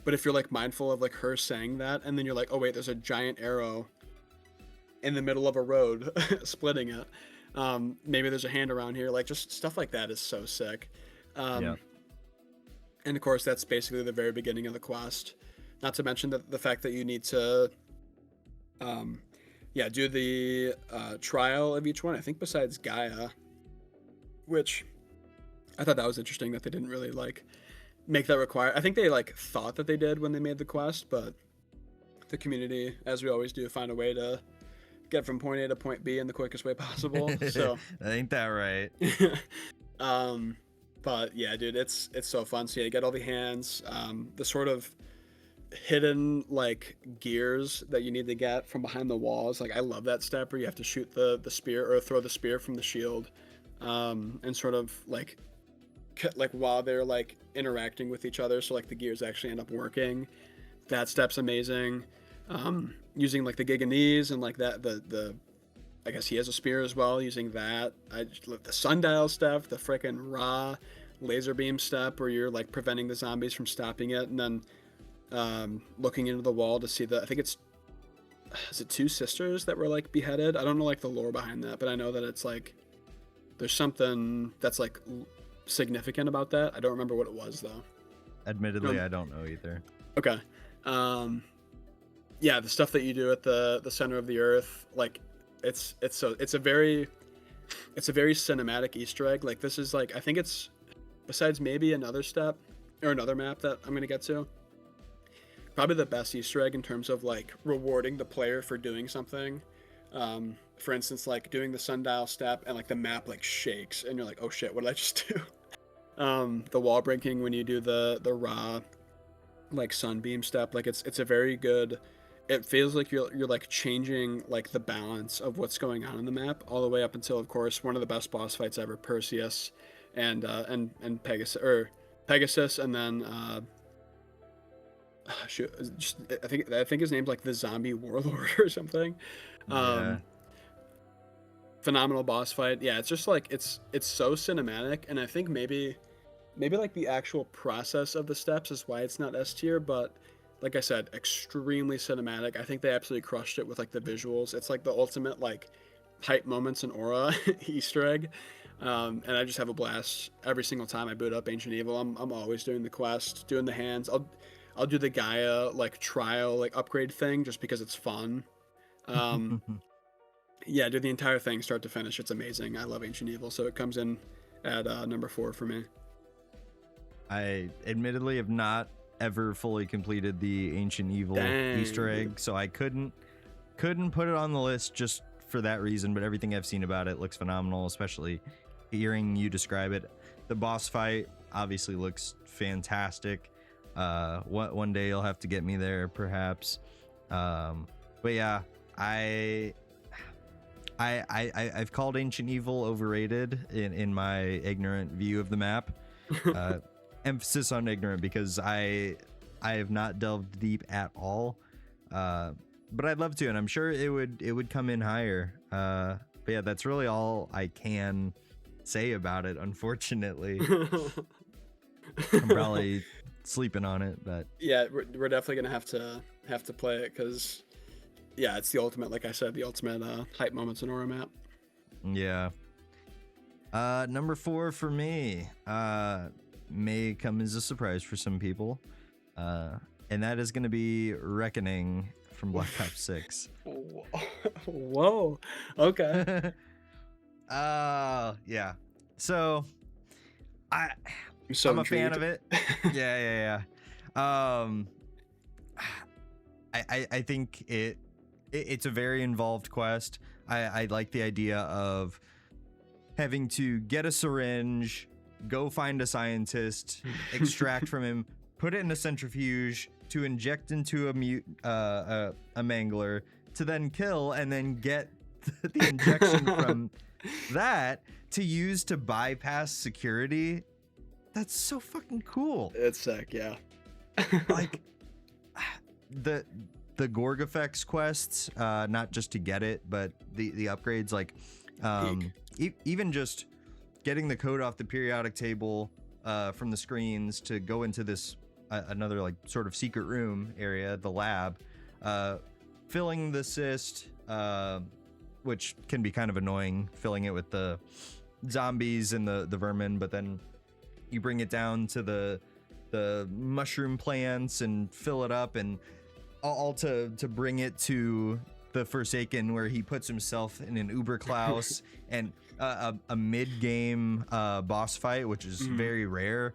But if you're mindful of her saying that, and then you're oh wait, there's a giant arrow in the middle of a road splitting it, maybe there's a hand around here, just stuff like that is so sick. And of course that's basically the very beginning of the quest, not to mention the fact that you need to do the trial of each one, I think, besides Gaia, which I thought that was interesting that they didn't really make that require. I think they thought that they did when they made the quest, but the community, as we always do, find a way to get from point A to point B in the quickest way possible. So ain't that right? But yeah, dude, it's so fun. So yeah, you get all the hands, the sort of hidden gears that you need to get from behind the walls. I love that step where you have to shoot the spear or throw the spear from the shield, and sort of while they're interacting with each other, so the gears actually end up working. That step's amazing. Using the Giganese and that I guess he has a spear as well, using that. The sundial step, the frickin' raw laser beam step where you're preventing the zombies from stopping it, and then looking into the wall to see I think is it 2 sisters that were beheaded? I don't know the lore behind that, but I know that it's there's something that's significant about that. I don't remember what it was though. Admittedly, I don't know either. Okay. Yeah, the stuff that you do at the center of the earth, it's a very cinematic Easter egg. This is I think it's, besides maybe another step or another map that I'm gonna get to, probably the best Easter egg in terms of rewarding the player for doing something. For instance, doing the sundial step and the map shakes and you're oh shit, what did I just do? The wall breaking when you do the raw sunbeam step, it's a very good. It feels like you're changing the balance of what's going on in the map, all the way up until, of course, one of the best boss fights ever, Perseus and Pegasus, and then shoot, I think his name's like the Zombie Warlord or something. Yeah. Um, Phenomenal boss fight. Yeah, it's just like it's so cinematic, and I think maybe like the actual process of the steps is why it's not S tier, but like I said, extremely cinematic. I think they absolutely crushed it with like the visuals. It's like the ultimate like hype moments and aura Easter egg. And I just have a blast every single time I boot up Ancient Evil. I'm always doing the quest, doing the hands. I'll do the Gaia like trial like upgrade thing just because it's fun. Um, yeah, do the entire thing start to finish. It's amazing. I love Ancient Evil, so it comes in at number 4 for me. I admittedly have not ever fully completed the Ancient Evil Dang. Easter egg, so I couldn't put it on the list just for that reason, but everything I've seen about it looks phenomenal, especially hearing you describe it. The boss fight obviously looks fantastic. One day you'll have to get me there, perhaps. But yeah, I've called Ancient Evil overrated in my ignorant view of the map. Emphasis on ignorant because I have not delved deep at all. But I'd love to, and I'm sure it would come in higher. But yeah, that's really all I can say about it, unfortunately. I'm probably sleeping on it, but Yeah, we're definitely gonna have to play it because yeah, it's the ultimate. Like I said, the ultimate hype moments in Aura map. yeah. Number 4 for me may come as a surprise for some people, and that is going to be Reckoning from Black Ops 6. Whoa. Okay. Yeah. So I'm so I'm a fan intrigued. of it. Yeah. I think it's a very involved quest. I like the idea of having to get a syringe, go find a scientist, extract from him, put it in a centrifuge to inject into a mangler to then kill, and then get the injection from that to use to bypass security. That's so fucking cool. It's sick, yeah. Like the Gorg effects quests, not just to get it, but the upgrades, like even just getting the code off the periodic table from the screens to go into this another like sort of secret room area, the lab, filling the cyst, which can be kind of annoying, filling it with the zombies and the vermin, but then you bring it down to the mushroom plants and fill it up, and all to bring it to the Forsaken, where he puts himself in an Uber Klaus and a mid-game boss fight, which is very rare.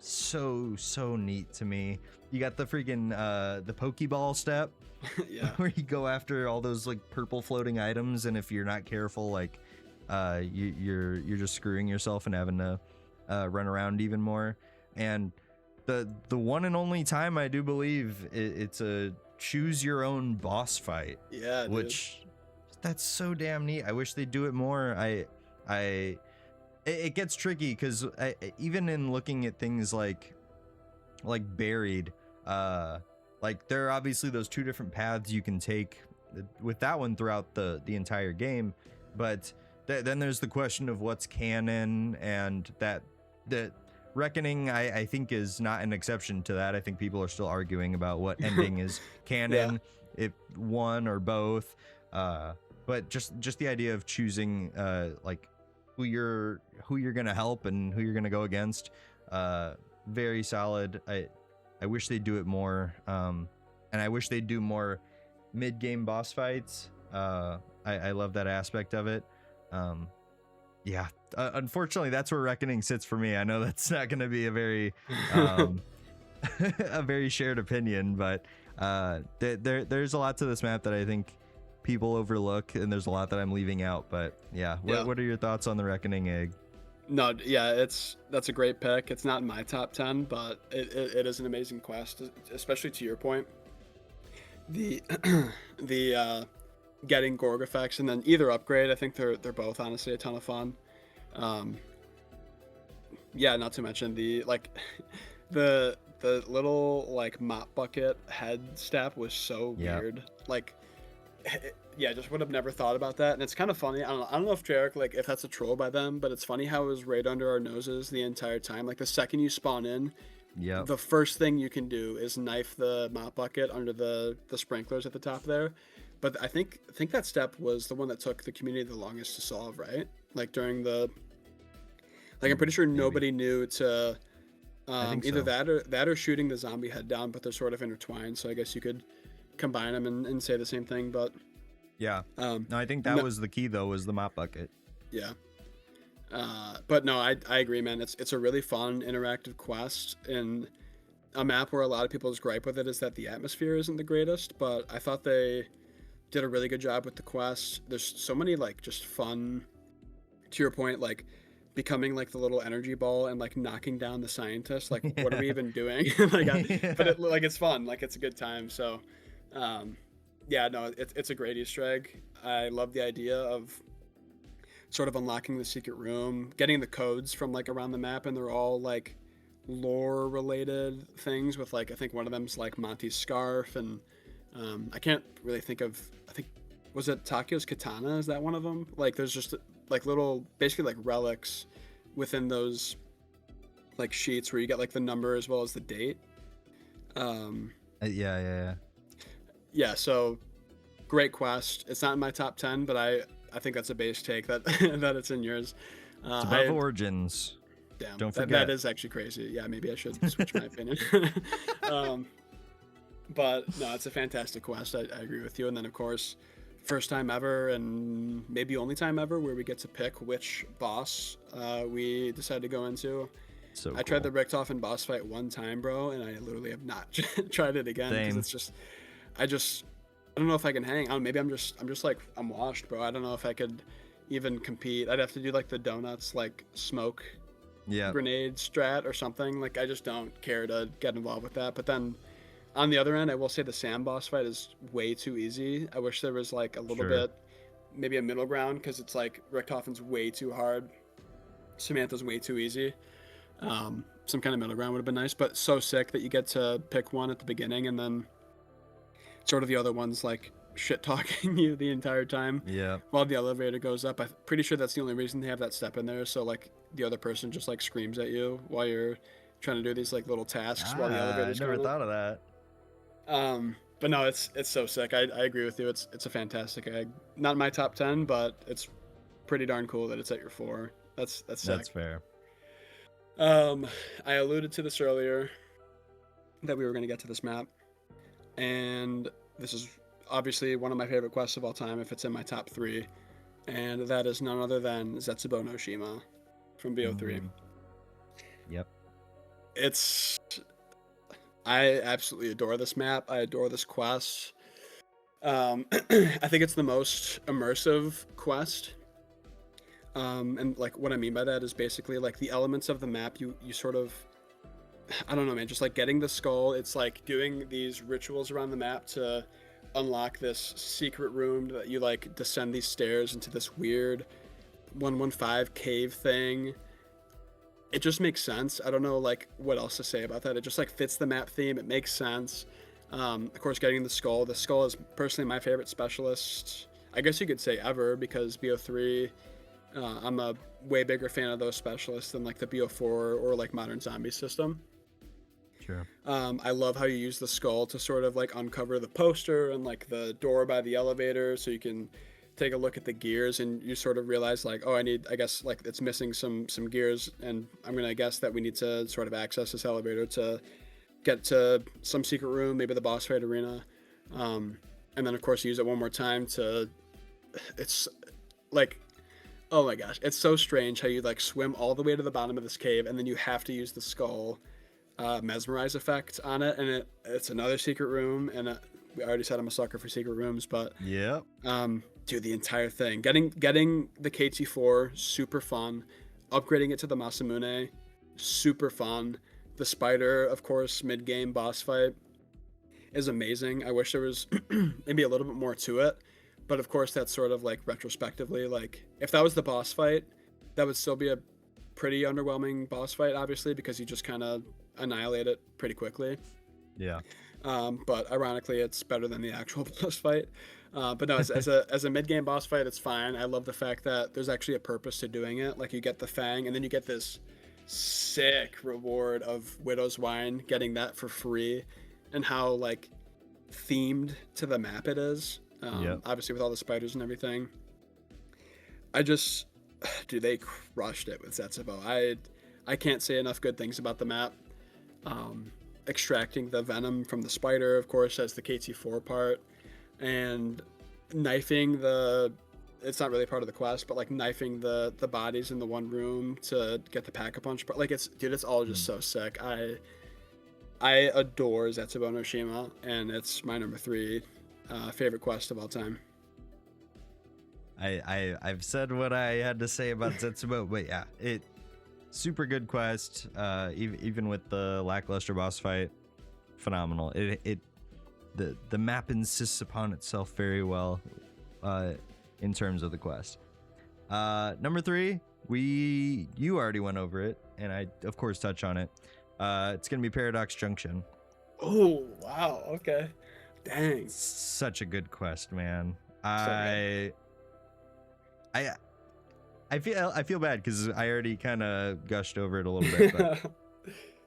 So neat to me. You got the freaking the Pokeball step, Yeah. where you go after all those like purple floating items, and if you're not careful, like you're just screwing yourself and having to run around even more. And the one and only time I do believe it's a choose your own boss fight. Yeah, dude. Which that's so damn neat. I wish they'd do it more. It gets tricky because even in looking at things like Buried, like there are obviously those two different paths you can take with that one throughout the entire game, but then there's the question of what's canon, and that Reckoning I think is not an exception to that. I think people are still arguing about what ending is canon, if one or both, but just the idea of choosing like who you're gonna help and who you're gonna go against, very solid. I wish they'd do it more, and I wish they'd do more mid-game boss fights. I love that aspect of it. Yeah, unfortunately, that's where Reckoning sits for me. I know that's not going to be a very a very shared opinion, but there's a lot to this map that I think people overlook, and there's a lot that I'm leaving out. But yeah, what are your thoughts on the Reckoning egg? No, yeah, that's a great pick. It's not in my top 10, but it is an amazing quest, especially to your point. The getting Gorg effects and then either upgrade, I think they're both honestly a ton of fun. Yeah, not to mention the The little like mop bucket head step was so Yep. weird. Like, yeah, just would have never thought about that. And it's kind of funny. I don't know if Jarek, like, if that's a troll by them, but it's funny how it was right under our noses the entire time. Like, the second you spawn in, Yep. the first thing you can do is knife the mop bucket under the sprinklers at the top there. But I think that step was the one that took the community the longest to solve, right? Like during the, like, I'm pretty sure nobody knew to either so. that or shooting the zombie head down, but they're sort of intertwined. So I guess you could combine them and say the same thing. But Yeah. no, No, I think that was the key though, was the mop bucket. yeah. But no, I agree, man. It's a really fun interactive quest and a map where a lot of people's gripe with it is that the atmosphere isn't the greatest. But I thought they did a really good job with the quest. There's so many like just fun, to your point, like becoming like the little energy ball and like knocking down the scientist. Like, what are we even doing? But like it's fun. Like it's a good time. So, yeah, no, it's a great Easter egg. I love the idea of sort of unlocking the secret room, getting the codes from like around the map, and they're all like lore related things with like I think one of them's like Monty's scarf, and I can't really think of, I think, was it Takeo's katana? Is that one of them? Like there's just like little basically like relics within those like sheets where you get like the number as well as the date. Yeah. Yeah, so great quest. It's not in my top 10, but I think that's a base take that that it's in yours. It's above Origins. Damn, Don't forget. that is actually crazy. Yeah, maybe I should switch my opinion. But no, it's a fantastic quest. I agree with you. And then of course, first time ever and maybe only time ever where we get to pick which boss we decide to go into. So I tried the Richtofen boss fight one time, bro, and I literally have not tried it again because it's just I don't know if I can hang. I don't know, maybe I'm just like I'm washed, bro. I don't know if I could even compete. I'd have to do like the donuts like smoke grenade strat or something. Like I just don't care to get involved with that. But then on the other end, I will say the Sam boss fight is way too easy. I wish there was like a little bit, maybe a middle ground, because it's like Richtofen's way too hard, Samantha's way too easy. Some kind of middle ground would have been nice, but so sick that you get to pick one at the beginning and then sort of the other one's like shit talking you the entire time while the elevator goes up. I'm pretty sure that's the only reason they have that step in there, so like the other person just like screams at you while you're trying to do these like little tasks while the elevator's going up. I never thought of that. But no, it's so sick. I agree with you. It's a fantastic egg. Not in my top 10, but it's pretty darn cool that it's at your 4. That's sick. That's fair. I alluded to this earlier that we were going to get to this map, and this is obviously one of my favorite quests of all time if it's in my top 3, and that is none other than Zetsubo no Shima from BO3. Yep. I absolutely adore this map. I adore this quest. I think it's the most immersive quest. And like what I mean by that is basically like the elements of the map you sort of, I don't know, man, just like getting the skull. It's like doing these rituals around the map to unlock this secret room that you like descend these stairs into this weird 115 cave thing. It just makes sense. I don't know like what else to say about that. It just like fits the map theme. It makes sense. Of course, getting the skull. The skull is personally my favorite specialist, I guess you could say, ever, because BO3, I'm a way bigger fan of those specialists than like the BO4 or like modern zombie system. Sure. I love how you use the skull to sort of like uncover the poster and like the door by the elevator, so you can take a look at the gears and you sort of realize like, oh, I guess like it's missing some gears, and I'm gonna guess that we need to sort of access this elevator to get to some secret room, maybe the boss fight arena, and then of course use it one more time to, it's like, oh my gosh, it's so strange how you like swim all the way to the bottom of this cave and then you have to use the skull mesmerize effect on it, and it's another secret room, and we already said I'm a sucker for secret rooms, but dude, the entire thing, getting the KT4, super fun. Upgrading it to the Masamune, super fun. The spider, of course, mid-game boss fight is amazing. I wish there was maybe a little bit more to it, but of course that's sort of like retrospectively, like if that was the boss fight, that would still be a pretty underwhelming boss fight, obviously, because you just kind of annihilate it pretty quickly. Yeah. But ironically, it's better than the actual boss fight. But no, as a mid game boss fight, it's fine. I love the fact that there's actually a purpose to doing it. Like you get the Fang, and then you get this sick reward of Widow's Wine, getting that for free, and how like themed to the map it is. Obviously with all the spiders and everything. Dude, they crushed it with Zetsubo. I can't say enough good things about the map. Extracting the venom from the spider, of course, as the KT4 part, and knifing it's not really part of the quest, but like knifing the bodies in the one room to get the pack-a-punch part. Like it's all just so sick. I adore Zetsubo no Shima, and it's my number 3 favorite quest of all time. I've said what I had to say about Zetsubo, but yeah, super good quest. Even with the lackluster boss fight, phenomenal. The map insists upon itself very well in terms of the quest. Number 3, you already went over it, and I of course touch on it. It's gonna be Paradox Junction. Oh wow, okay, dang, such a good quest, man. I feel bad because I already kind of gushed over it a little bit, but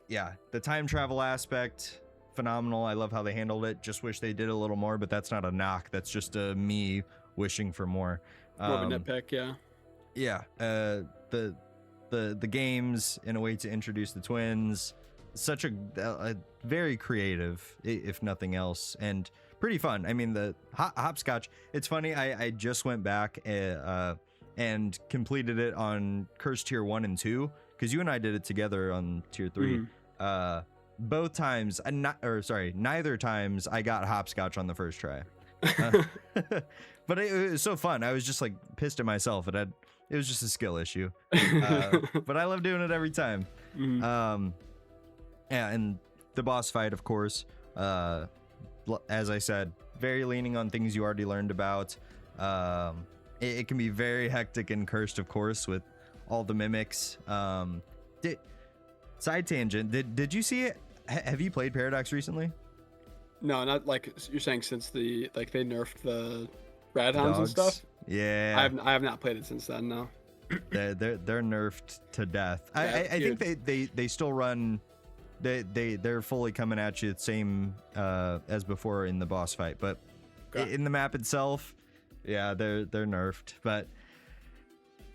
yeah, the time travel aspect, phenomenal. I love how they handled it. Just wish they did a little more, but that's not a knock. That's just me wishing for more. More of a nitpick, yeah. Yeah, the games in a way to introduce the twins, such a very creative, if nothing else, and pretty fun. I mean, the hopscotch. It's funny. I just went back and completed it on Curse Tier 1 and 2, because you and I did it together on Tier 3. Both times, neither times I got hopscotch on the first try. But it was so fun. I was just like pissed at myself. It was just a skill issue. But I love doing it every time. Yeah, and the boss fight, of course, as I said, very leaning on things you already learned about. It can be very hectic and cursed, of course, with all the mimics. Side tangent. Did you see it? Have you played Paradox recently? No, not like you're saying since they nerfed the Radhounds and stuff. Yeah, I have not played it since then. No. They're nerfed to death. Yeah, I think they still run. They're fully coming at you the same as before in the boss fight, but in the map itself, yeah, they're nerfed. But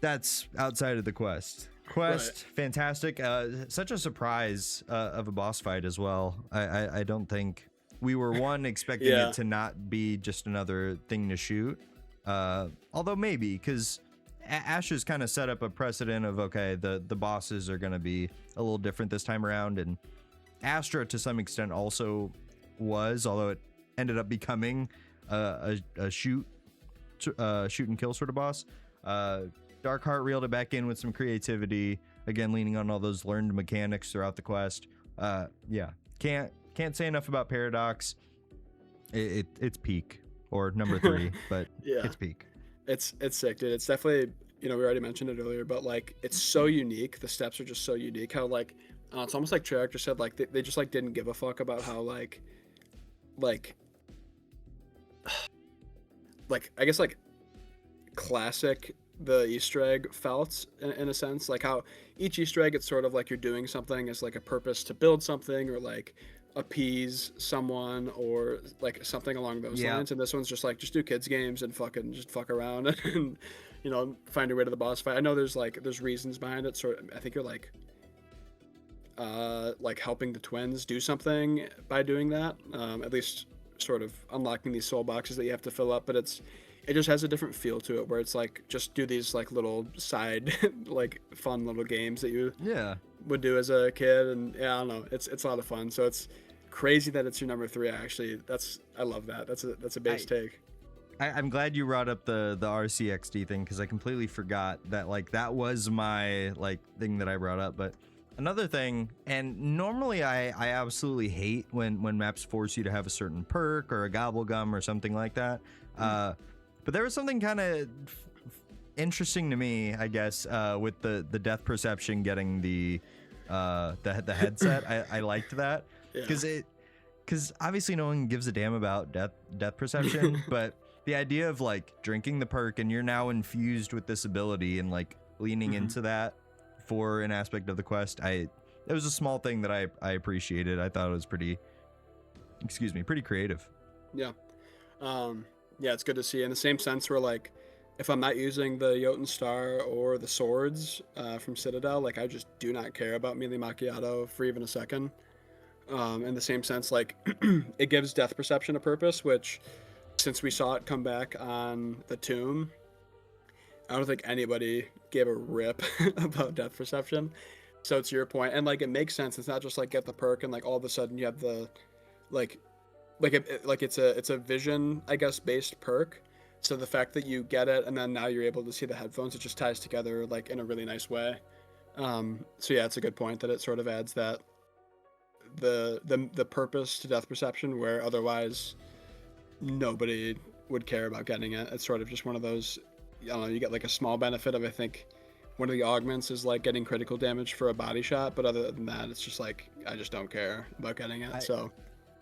that's outside of the quest. Right. Fantastic. Such a surprise of a boss fight as well. I don't think we were expecting it to not be just another thing to shoot. Although maybe, because Ashes kind of set up a precedent of, okay, the bosses are going to be a little different this time around, and Astra to some extent also was, although it ended up becoming a shoot and kill sort of boss. Darkheart reeled it back in with some creativity, again leaning on all those learned mechanics throughout the quest. Yeah, can't say enough about Paradox. It's peak, or number 3, but yeah, it's peak. It's sick, dude. It's definitely, we already mentioned it earlier, but like it's so unique. The steps are just so unique. How like it's almost like Treyarch just said, like they just like didn't give a fuck about how like I guess like classic the Easter egg felt in a sense, like how each Easter egg, it's sort of like you're doing something as like a purpose to build something or like appease someone or like something along those lines. And this one's just like, just do kids games and fucking just fuck around and find your way to the boss fight. I know there's reasons behind it. Sort of, I think you're like helping the twins do something by doing that, at least sort of unlocking these soul boxes that you have to fill up, but it just has a different feel to it, where it's like just do these like little side like fun little games that you would do as a kid. And I don't know, it's a lot of fun. So it's crazy that it's your number 3. I love that. That's a base take. I'm glad you brought up the RCXD thing, because I completely forgot that like that was my like thing that I brought up. But another thing, and normally I absolutely hate when maps force you to have a certain perk or a gobble gum or something like that. But there was something kind of interesting to me, I guess, with the death perception getting the the headset. I liked that Yeah. because obviously no one gives a damn about death perception, but the idea of like drinking the perk and you're now infused with this ability and like leaning into that for an aspect of the quest, it was a small thing that I appreciated. I thought it was pretty creative. Yeah. Yeah, it's good to see. In the same sense where like if I'm not using the Jotun Star or the swords from Citadel, like I just do not care about Melee Macchiato for even a second. In the same sense, like it gives death perception a purpose, which since we saw it come back on the tomb, I don't think anybody gave a rip about death perception. So to your point, and like it makes sense. It's not just like get the perk and like all of a sudden you have the like it's a vision, I guess, based perk. So the fact that you get it and then now you're able to see the headphones, it just ties together like in a really nice way. So yeah, it's a good point that it sort of adds that the purpose to death perception where otherwise nobody would care about getting it. It's sort of just one of those, I don't know, you get like a small benefit of, I think one of the augments is like getting critical damage for a body shot, but other than that, it's just like I just don't care about getting it. So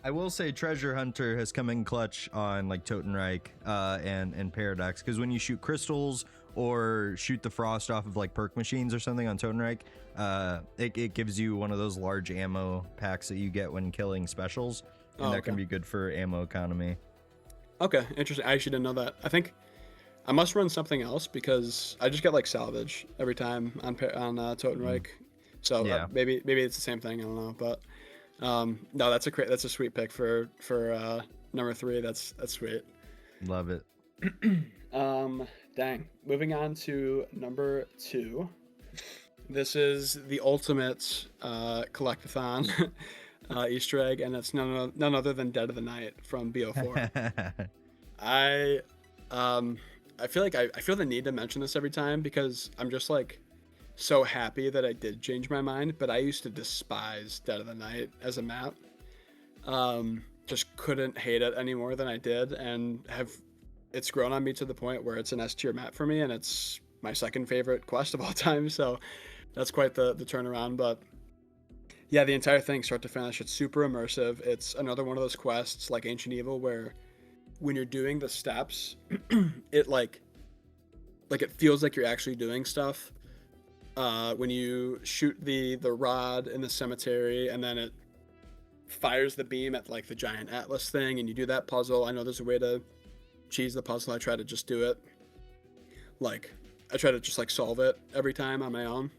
I will say Treasure Hunter has come in clutch on like Totenreich and Paradox, because when you shoot crystals or shoot the frost off of like perk machines or something on Totenreich, it gives you one of those large ammo packs that you get when killing specials, and that can be good for ammo economy. Okay, interesting. I actually didn't know that. I think I must run something else because I just get like salvage every time on Totenreich. So Yeah. maybe it's the same thing. I don't know, but no, that's a sweet pick for number 3. That's sweet. Love it. Dang. Moving on to number 2. This is the ultimate collectathon Easter egg, and it's none other than Dead of the Night from BO4. I feel like I feel the need to mention this every time because I'm just like so happy that I did change my mind, but I used to despise Dead of the Night as a map. Just couldn't hate it any more than I did, and it's grown on me to the point where it's an S tier map for me, and it's my second favorite quest of all time, so that's quite the turnaround. But yeah, the entire thing start to finish, it's super immersive. It's another one of those quests like Ancient Evil where when you're doing the steps, it like it feels like you're actually doing stuff. When you shoot the rod in the cemetery and then it fires the beam at like the giant Atlas thing and you do that puzzle. I know there's a way to cheese the puzzle. I try to just do it. Like I try to just like solve it every time on my own.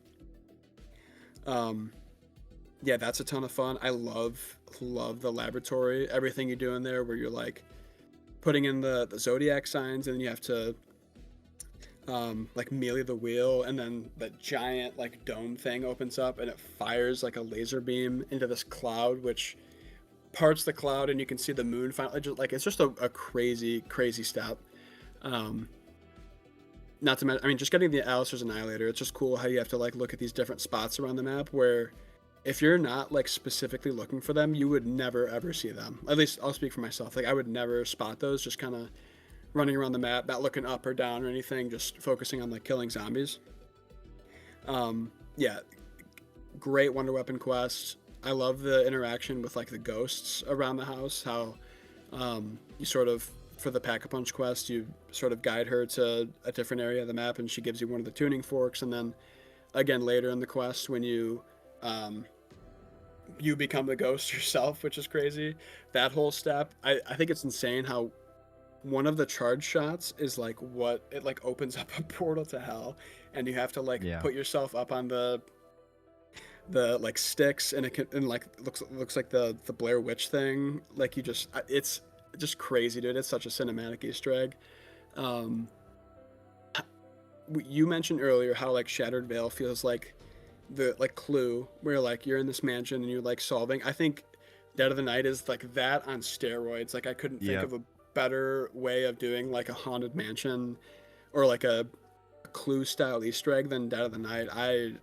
Yeah, that's a ton of fun. I love the laboratory, everything you do in there where you're like putting in the zodiac signs and then you have to like melee the wheel, and then the giant like dome thing opens up and it fires like a laser beam into this cloud which parts the cloud and you can see the moon finally. Just like it's just a crazy step. Not to mention, I mean, just getting the Alistair's Annihilator, it's just cool how you have to like look at these different spots around the map where if you're not like specifically looking for them, you would never ever see them. At least I'll speak for myself. Like I would never spot those, just kind of running around the map, not looking up or down or anything, just focusing on like killing zombies. Yeah, great Wonder Weapon quest. I love the interaction with like the ghosts around the house, how you sort of, for the Pack-a-Punch quest, you sort of guide her to a different area of the map and she gives you one of the tuning forks, and then again later in the quest when you become the ghost yourself, which is crazy. That whole step, I think it's insane how one of the charge shots is like what it like opens up a portal to hell, and you have to like put yourself up on the like sticks, and it can, and like looks like the Blair Witch thing. Like it's just crazy, dude. It's such a cinematic Easter egg. You mentioned earlier how like Shattered Veil feels like the like Clue, where like you're in this mansion and you're like solving. I think Dead of the Night is like that on steroids. Like I couldn't think of a better way of doing like a haunted mansion or like a Clue style Easter egg than Dead of the Night. I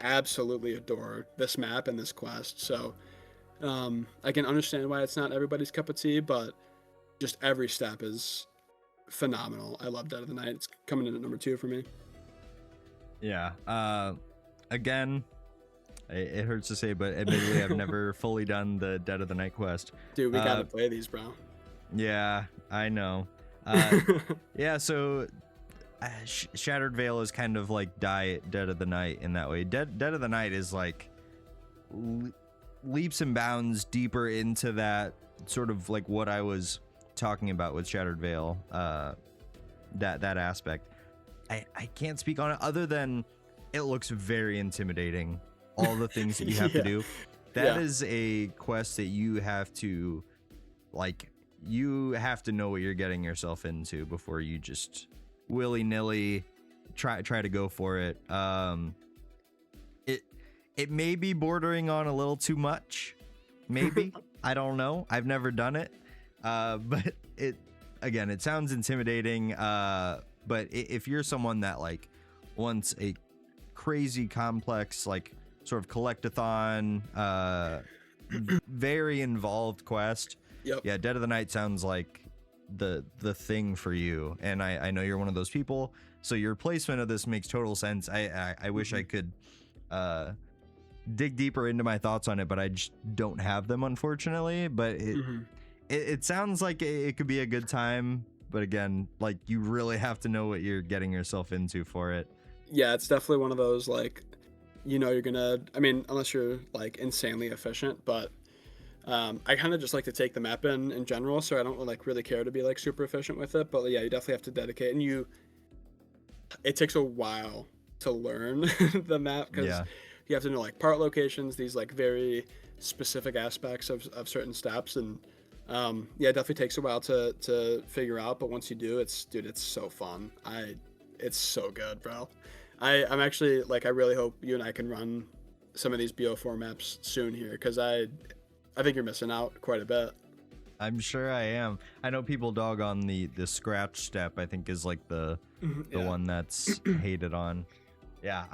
absolutely adore this map and this quest, so I can understand why it's not everybody's cup of tea, but just every step is phenomenal. I love Dead of the Night. It's coming in at number 2 for me. Yeah. Again, It hurts to say, but admittedly, I've never fully done the Dead of the Night quest. Dude, we gotta play these, bro. Yeah, I know. Yeah, so Shattered Veil is kind of like Dead of the Night in that way. Dead of the Night is like leaps and bounds deeper into that sort of like what I was talking about with Shattered Veil, that aspect. I can't speak on it other than it looks very intimidating. All the things that you have to do. That is a quest that you have to know what you're getting yourself into before you just willy-nilly try to go for it. It may be bordering on a little too much, maybe. I don't know, I've never done it, but it sounds intimidating, but if you're someone that like wants a crazy complex like sort of collectathon, very involved quest, yeah, Dead of the Night sounds like the thing for you. And I know you're one of those people, so your placement of this makes total sense. I wish I could dig deeper into my thoughts on it, but I just don't have them, unfortunately. But it sounds like it could be a good time, but again, like you really have to know what you're getting yourself into for it. Yeah, it's definitely one of those, like, you know, you're gonna, I mean, unless you're like insanely efficient, but I kind of just like to take the map in general, so I don't like really care to be like super efficient with it. But yeah, you definitely have to dedicate, and it takes a while to learn the map, because you have to know like part locations, these like very specific aspects of certain steps, and yeah, it definitely takes a while to figure out. But once you do, it's so fun. It's so good, bro. I'm actually like, I really hope you and I can run some of these BO4 maps soon here, because I think you're missing out quite a bit. I'm sure I am. I know people dog on the scratch step, I think is like the one that's hated on. Yeah,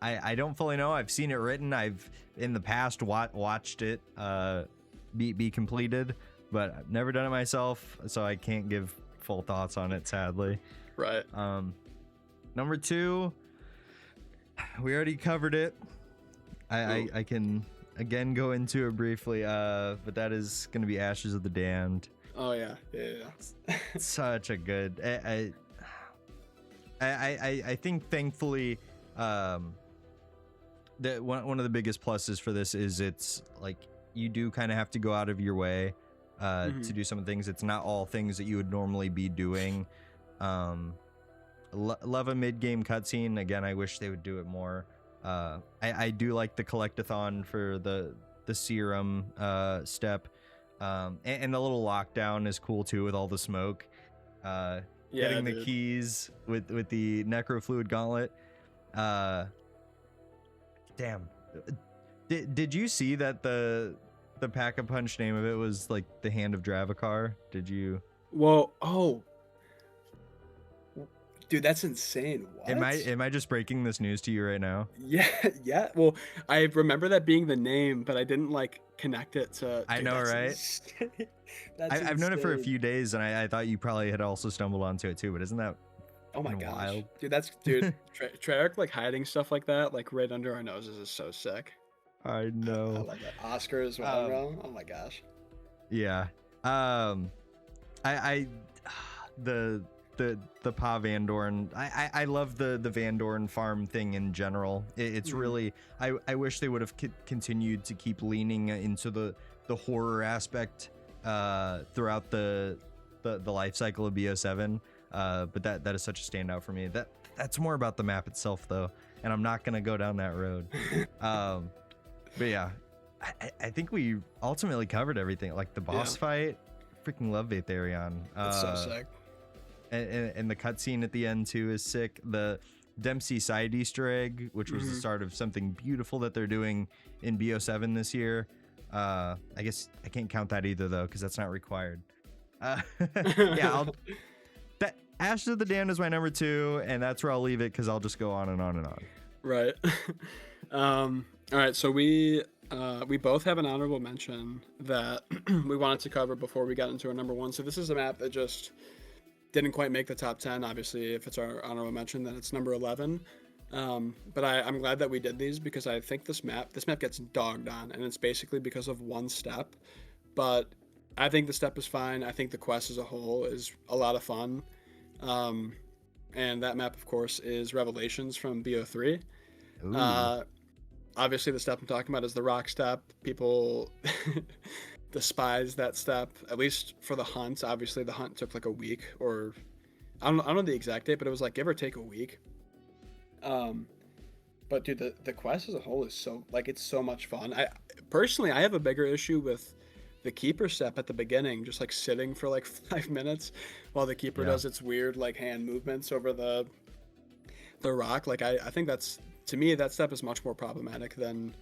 I don't fully know. I've seen it written. I've in the past watched it be completed, but I've never done it myself, so I can't give full thoughts on it, sadly. Right. Number 2, we already covered it. I can again go into it briefly, but that is going to be Ashes of the Damned. Oh yeah. Such a good. I think thankfully, that one of the biggest pluses for this is it's like you do kind of have to go out of your way to do some things. It's not all things that you would normally be doing. Love a mid-game cutscene. Again, I wish they would do it more. I do like the collectathon for the serum step, and the little lockdown is cool too with all the smoke. Getting the keys with the necrofluid gauntlet. Damn. Did you see that the Pack-a-Punch name of it was like the Hand of Dravakar? Did you? Well, dude, that's insane. What? Am I just breaking this news to you right now? Yeah. Well, I remember that being the name, but I didn't like connect it to. I know, right? I've known it for a few days, and I thought you probably had also stumbled onto it too. But isn't that? Oh my gosh, wild? Dude, Treyarch like hiding stuff like that, like right under our noses, is so sick. I know. I love that. Oscar as well, bro. Oh my gosh. Yeah. The Pa Van Dorn. I love the Van Dorn farm thing in general. It's really, I wish they would have continued to keep leaning into the horror aspect throughout the life cycle of BO7. But that is such a standout for me. That's more about the map itself though, and I'm not gonna go down that road. But yeah, I think we ultimately covered everything. Like the boss fight, freaking love Vatherion. That's so sick. And the cutscene at the end too is sick. The Dempsey side Easter egg, which was the start of something beautiful that they're doing in BO7 this year. I guess I can't count that either though, because that's not required. Yeah, that Ashes of the Damned is my number 2, and that's where I'll leave it because I'll just go on and on and on. Right. All right, so we both have an honorable mention that we wanted to cover before we got into our number 1. So this is a map that just didn't quite make the top 10. Obviously, if it's our honorable mention, then it's number 11. But I'm glad that we did these because I think this map gets dogged on, and it's basically because of one step. But I think the step is fine. I think the quest as a whole is a lot of fun. Um, and that map, of course, is Revelations from BO3. Ooh. Uh, Obviously, the step I'm talking about is the rock step. People despise that step, at least for the hunt. Obviously, the hunt took like a week, or I don't know the exact date, but it was like give or take a week. Um, but dude, the quest as a whole is so like it's so much fun. I personally I have a bigger issue with the keeper step at the beginning, just like sitting for like 5 minutes while the keeper Yeah. does its weird like hand movements over the rock. Like I think that's to me that step is much more problematic than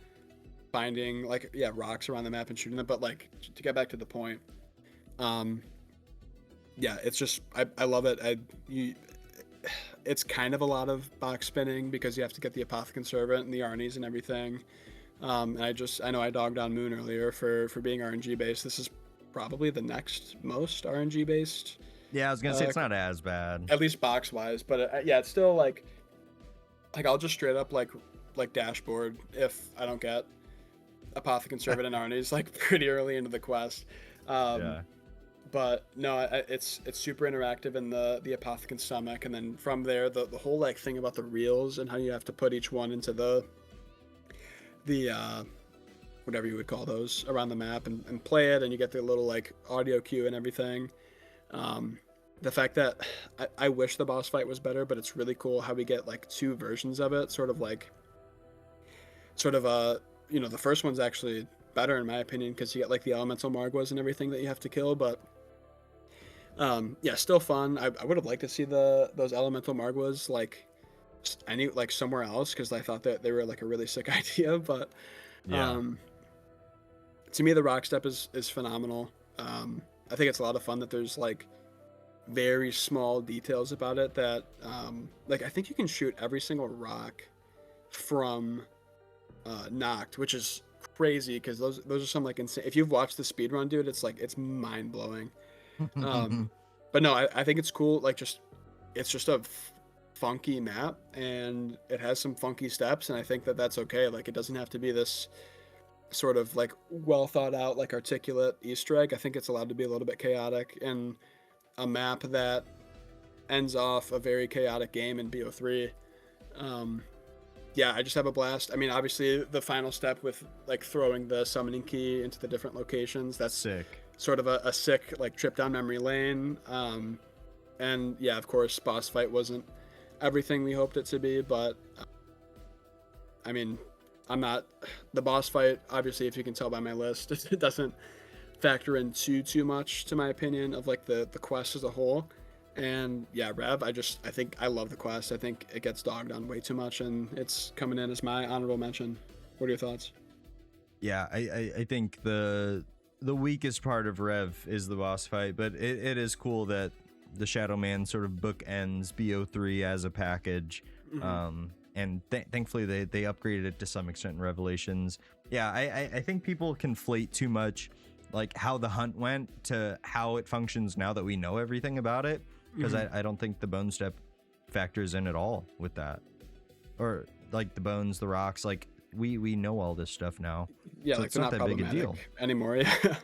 finding like rocks around the map and shooting them. But like to get back to the point, um, yeah, it's just I love it. It's kind of a lot of box spinning because you have to get the Apothicon Servant and the Arnies and everything. And I know I dogged on Moon earlier for being RNG based. This is probably the next most RNG based, Yeah, I was gonna say it's not as bad. at least box wise. But yeah, it's still like I'll just straight up like dashboard if I don't get Apothicon Servant and Arnies like pretty early into the quest. Yeah. But no, it's super interactive in the Apothicon stomach, and then from there the whole like thing about the reels and how you have to put each one into the whatever you would call those around the map and play it, and you get the little like audio cue and everything. The fact that I wish the boss fight was better, but it's really cool how we get like two versions of it, sort of the first one's actually better in my opinion because you get like the elemental margwas and everything that you have to kill, but yeah, still fun. I would have liked to see those elemental margwas like somewhere else because I thought that they were like a really sick idea, but Yeah. to me the rock step is phenomenal. I think it's a lot of fun that there's like very small details about it that like I think you can shoot every single rock from Noct, which is crazy because those are some like insane. If you've watched the speed run, dude, it's like it's mind blowing. But no, I think it's cool. Like it's just a funky map and it has some funky steps, and I think that that's okay. Like it doesn't have to be this sort of like well thought out like articulate Easter egg. I think it's allowed to be a little bit chaotic and a map that ends off a very chaotic game in BO3. Yeah, I just have a blast. I mean, obviously the final step with like throwing the summoning key into the different locations, that's Sick. sort of a sick like trip down memory lane. And yeah, of course, boss fight wasn't everything we hoped it to be, but I mean, I'm not the boss fight. Obviously, if you can tell by my list, it doesn't factor in too much to my opinion of like the quest as a whole. And yeah, Rev, I think I love the quest. I think it gets dogged on way too much, and it's coming in as my honorable mention. What are your thoughts? Yeah, I think the weakest part of Rev is the boss fight, but it is cool that the Shadow Man sort of bookends BO3 as a package. And thankfully they upgraded it to some extent in Revelations. Yeah, I think people conflate too much like how the hunt went to how it functions now that we know everything about it, because I don't think the bone step factors in at all with that, or like the bones, the rocks, like we know all this stuff now. Yeah, So like it's they're not not that big a deal problematic anymore. Yeah.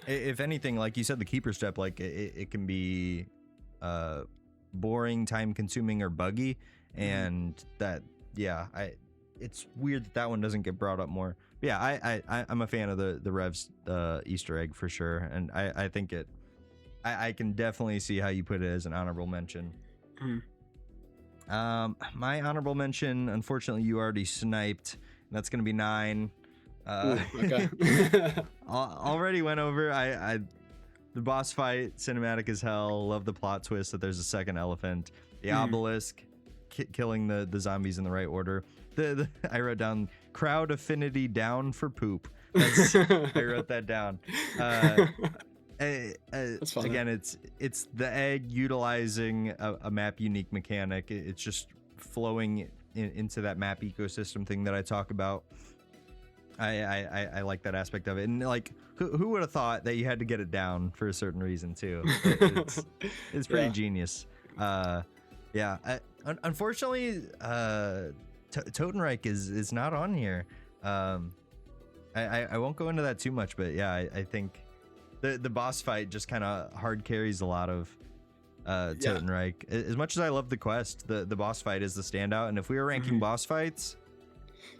if anything, like you said, the keeper step, like it can be boring, time consuming, or buggy, and that it's weird that one doesn't get brought up more. But yeah, I'm a fan of the Rev's Easter egg for sure, and I think I can definitely see how you put it as an honorable mention. My honorable mention, unfortunately, you already sniped. And that's gonna be 9. Okay. Already went over. The boss fight, cinematic as hell. Love the plot twist that there's a second elephant. The obelisk, killing the zombies in the right order. I wrote down crowd affinity down for poop. I wrote that down. That's funny. Again, it's the egg utilizing a map unique mechanic. It's just flowing into that map ecosystem thing that I talk about. I like that aspect of it, and like who would have thought that you had to get it down for a certain reason too? It's pretty genius. Yeah, unfortunately, Totenreich is not on here. I won't go into that too much, but yeah, I think the boss fight just kind of hard carries a lot of Yeah. Totenreich. As much as I love the quest, the boss fight is the standout, and if we were ranking boss fights,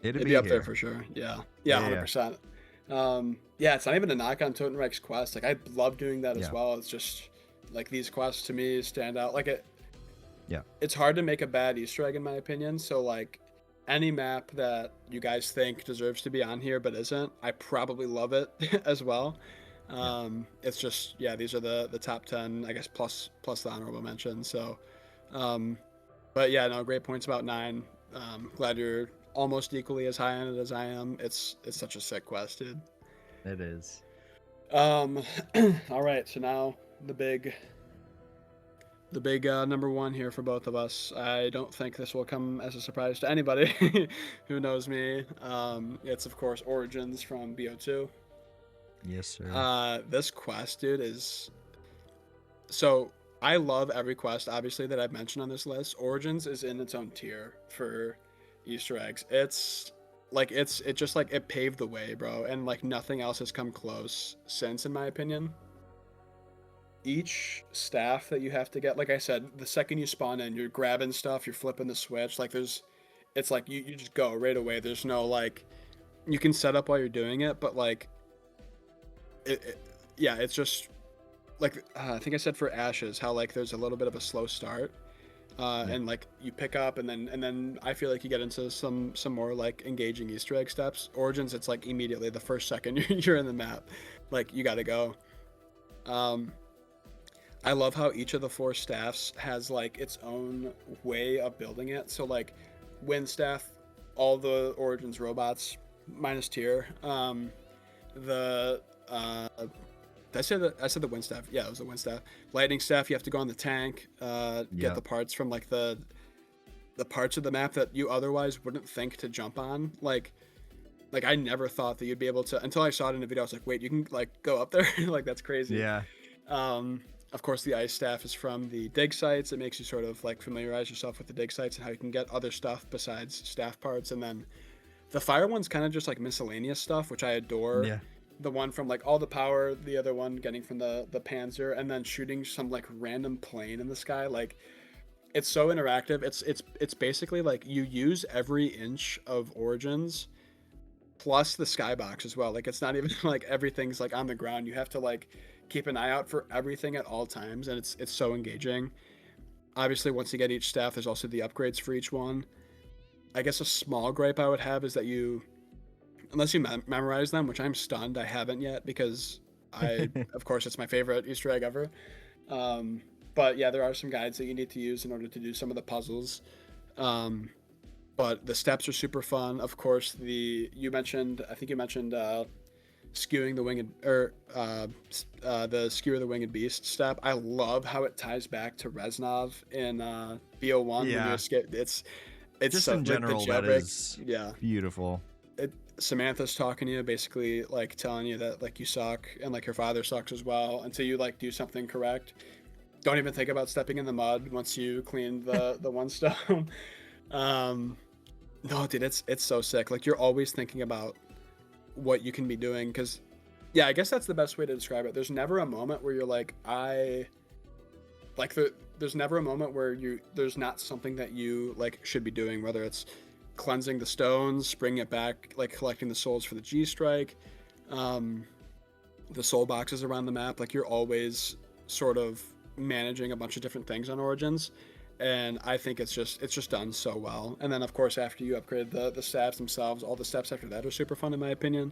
it'd be be up there here. for sure. Yeah, Yeah, 100%. Yeah, it's not even a knock on Totenreich's quest. Like I love doing that as Yeah. well. It's just like these quests to me stand out. Like Yeah. it's hard to make a bad Easter egg in my opinion. So like any map that you guys think deserves to be on here but isn't, I probably love it as well. It's just these are the top 10, I guess, plus the honorable mention. So, but yeah, no, great points about 9. Glad you're almost equally as high on it as I am. It's such a sick quest, dude. It is. All right, so now the big number 1 here for both of us. I don't think this will come as a surprise to anybody who knows me. It's of course Origins from BO2. Yes, sir. This quest, dude, is so I love every quest obviously that I've mentioned on this list. Origins is in its own tier for Easter eggs. It's like it just like it paved the way, bro, and like nothing else has come close since, in my opinion. Each staff that you have to get, like I said, the second you spawn in, you're grabbing stuff, you're flipping the switch. Like it's like you just go right away. There's no like, you can set up while you're doing it, but like, it's just like I think I said for Ashes, how like there's a little bit of a slow start, and like you pick up and then I feel like you get into some more like engaging Easter egg steps. Origins, it's like immediately the first second you're in the map, like you got to go. I love how each of the 4 staffs has like its own way of building it. So like Wind Staff, all the Origins robots minus tier. The I said the Wind Staff. Yeah, it was the Wind Staff. Lightning Staff, you have to go on the tank, get the parts from like the parts of the map that you otherwise wouldn't think to jump on. Like I never thought that you'd be able to, until I saw it in a video. I was like, wait, you can like go up there? Like that's crazy. Yeah. Of course, the ice staff is from the dig sites. It makes you sort of like familiarize yourself with the dig sites and how you can get other stuff besides staff parts. And then the fire one's kind of just like miscellaneous stuff, which I adore. Yeah. The one from like all the power, the other one getting from the Panzer, and then shooting some like random plane in the sky. Like it's so interactive. It's basically like you use every inch of Origins plus the skybox as well. Like it's not even like everything's like on the ground. You have to like keep an eye out for everything at all times, and it's so engaging. Obviously, once you get each staff, there's also the upgrades for each one. I guess a small gripe I would have is that you, unless you memorize them, which I'm stunned I haven't yet, because of course, it's my favorite Easter egg ever. But yeah, there are some guides that you need to use in order to do some of the puzzles. But the steps are super fun. Of course, I think you mentioned skewing the winged, or the skewer the winged beast step. I love how it ties back to Reznov in BO1. Yeah. When you escape, it's just so, in general, like, that is beautiful. Samantha's talking to you, basically like telling you that like you suck and like your father sucks as well, until you like do something correct. Don't even think about stepping in the mud once you clean the one stone. No, dude, it's so sick. Like you're always thinking about what you can be doing, because I guess that's the best way to describe it. There's never a moment where you're like, there's never a moment where there's not something that you like should be doing, whether it's cleansing the stones, bringing it back, like collecting the souls for the G Strike, the soul boxes around the map. Like you're always sort of managing a bunch of different things on Origins, and I think it's just done so well. And then of course, after you upgrade the staffs themselves, all the steps after that are super fun in my opinion.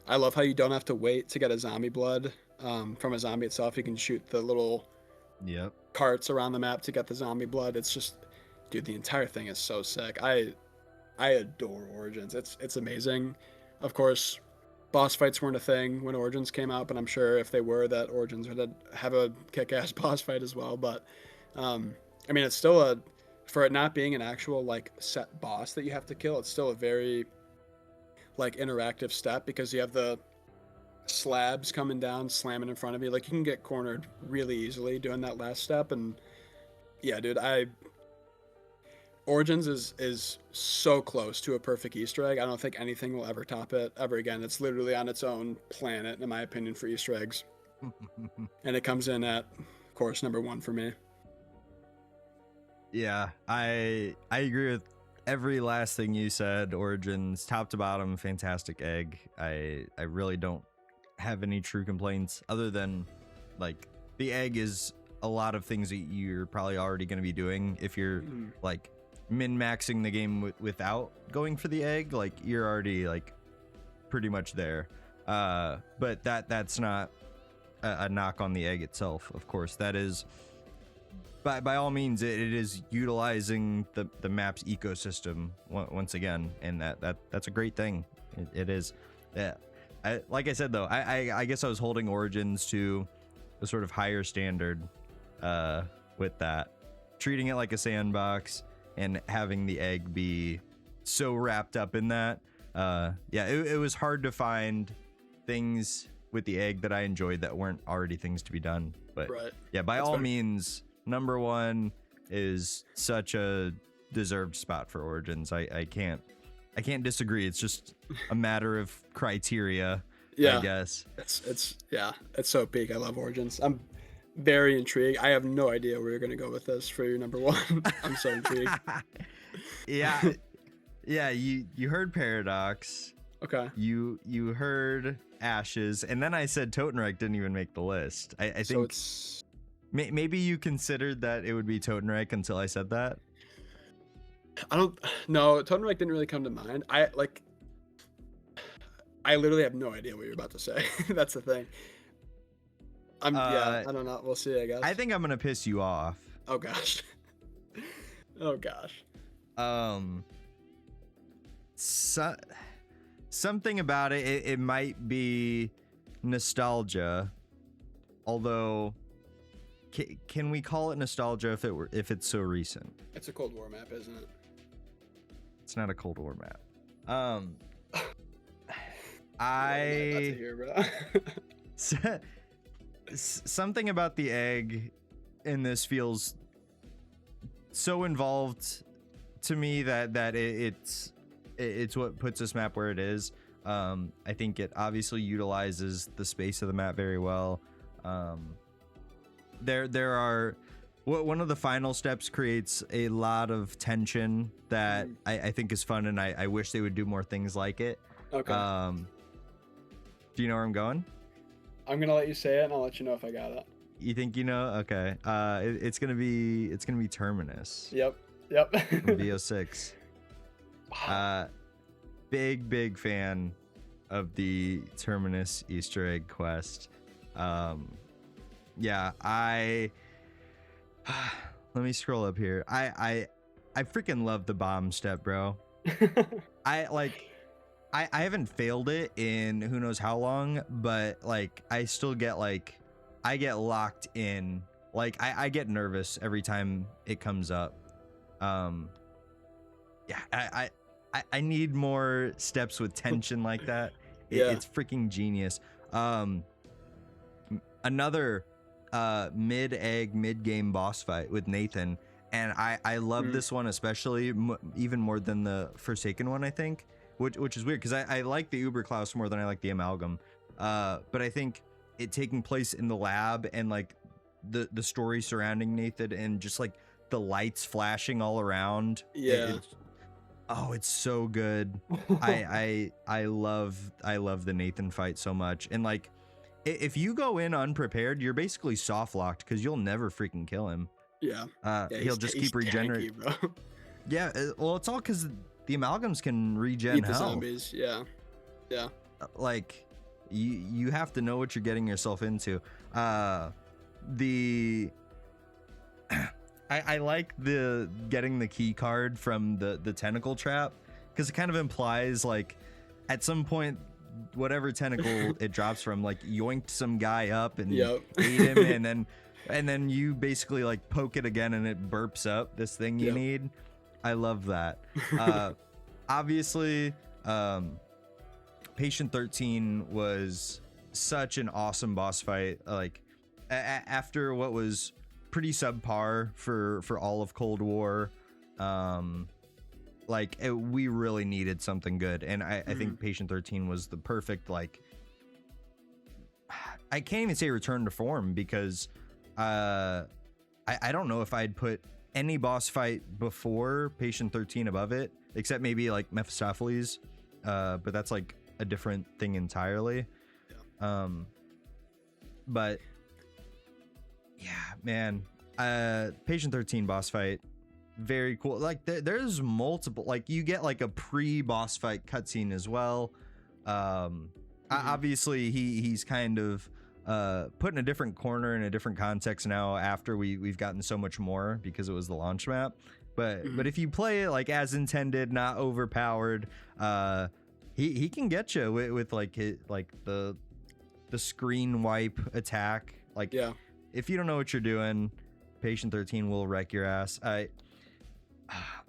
I love how you don't have to wait to get a zombie blood from a zombie itself. You can shoot the little carts around the map to get the zombie blood. It's just, dude, the entire thing is so sick. I adore Origins. It's amazing. Of course, boss fights weren't a thing when Origins came out, but I'm sure if they were, that Origins would have a kick-ass boss fight as well. But I mean, it's still for it not being an actual like set boss that you have to kill, it's still a very like interactive step, because you have the slabs coming down, slamming in front of you. Like you can get cornered really easily doing that last step. And yeah, dude, Origins is so close to a perfect Easter egg. I don't think anything will ever top it ever again. It's literally on its own planet, in my opinion, for Easter eggs. And it comes in at, of course, number 1 for me. Yeah, I agree with every last thing you said. Origins, top to bottom, fantastic egg. I really don't have any true complaints other than like the egg is a lot of things that you're probably already going to be doing if you're like min-maxing the game without going for the egg. Like you're already like pretty much there. But that's not a knock on the egg itself. Of course, that is by all means it is utilizing the map's ecosystem once again, and that's a great thing. It is. Yeah. Like I said though, I guess I was holding Origins to a sort of higher standard with that, treating it like a sandbox and having the egg be so wrapped up in that. It was hard to find things with the egg that I enjoyed that weren't already things to be done. But yeah, by all means, number 1 is such a deserved spot for Origins. I can't disagree. It's just a matter of criteria, I guess. It's so peak. I love Origins. I'm very intrigued. I have no idea where you're gonna go with this for your number 1. I'm so intrigued. Yeah, you heard Paradox. Okay. You heard Ashes, and then I said Totenreich didn't even make the list. I think so it's maybe you considered that it would be Totenreich until I said that. Totenreich didn't really come to mind. I literally have no idea what you're about to say. That's the thing. I don't know. We'll see, I guess. I think I'm gonna piss you off. Oh gosh. Oh gosh. Something about it might be nostalgia, although can we call it nostalgia if it's so recent? It's a Cold War map, isn't it? It's not a Cold War map. Something about the egg in this feels so involved to me that it's what puts this map where it is. I think it obviously utilizes the space of the map very well. There are one of the final steps creates a lot of tension that I think is fun, and I wish they would do more things like it. Okay. Do you know where I'm going? I'm gonna let you say it, and I'll let you know if I got it. You think you know? Okay. It's gonna be Terminus. Yep. VO6. Wow. Big fan of the Terminus Easter egg quest. Let me scroll up here. I freaking love the bomb step, bro. I haven't failed it in who knows how long, but like I still get I get locked in. Like I get nervous every time it comes up. I need more steps with tension like that. It's freaking genius. Another mid-game boss fight with Nathan, and I love this one especially, even more than the Forsaken one, I think, which is weird because I like the Uberklaus more than I like the Amalgam, but I think it taking place in the lab and like the story surrounding Nathan and just like the lights flashing all around, it's so good. I love the Nathan fight so much, and like if you go in unprepared, you're basically soft locked because you'll never freaking kill him. He'll just keep regenerating. Well, it's all because the Amalgams can regen health. Zombies. Like you have to know what you're getting yourself into. I like the getting the key card from the tentacle trap because it kind of implies like at some point whatever tentacle it drops from like yoinked some guy up and ate him, and then you basically like poke it again and it burps up this thing you need. I love that. Obviously, Patient 13 was such an awesome boss fight. Like after what was pretty subpar for all of Cold War, Like we really needed something good, and I think Patient 13 was the perfect, like, I can't even say return to form, because I don't know if I'd put any boss fight before Patient 13 above it, except maybe like Mephistopheles, but that's like a different thing entirely. But yeah, man, Patient 13 boss fight, very cool. Like there's multiple, like you get like a pre-boss fight cutscene as well. Obviously he's kind of put in a different corner in a different context now after we've gotten so much more, because it was the launch map. But if you play it like as intended, not overpowered, he can get you with like the screen wipe attack. Like, if you don't know what you're doing, Patient 13 will wreck your ass.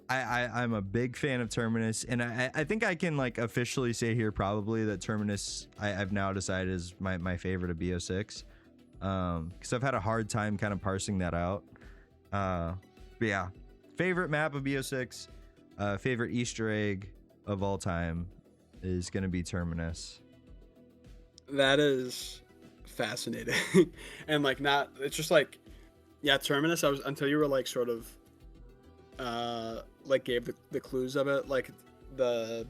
I'm a big fan of Terminus, and I think I can like officially say here probably that Terminus I've now decided is my favorite of BO6, because I've had a hard time kind of parsing that out. But yeah, favorite map of BO6, favorite Easter egg of all time is gonna be Terminus. That is fascinating. And like, not, it's just like, yeah, Terminus, I was, until you were like sort of like gave the clues of it, like the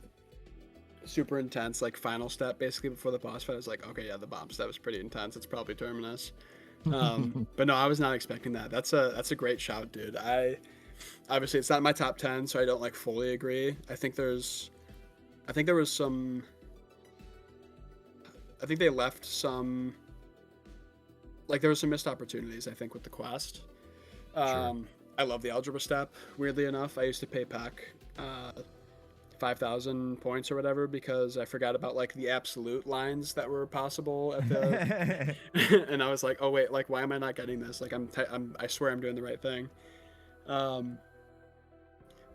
super intense like final step basically before the boss fight. I was like, okay, yeah, the bomb step was pretty intense, it's probably Terminus. But no, I was not expecting that. That's a great shout, dude. Obviously it's not my top 10, so I don't like fully agree. I think there was some, I think they left some, like there was some missed opportunities, I think, with the quest. Sure. I love the algebra step. Weirdly enough, I used to pay Pac 5,000 points or whatever because I forgot about like the absolute lines that were possible at the, and I was like, oh wait, like why am I not getting this? Like I swear I'm doing the right thing.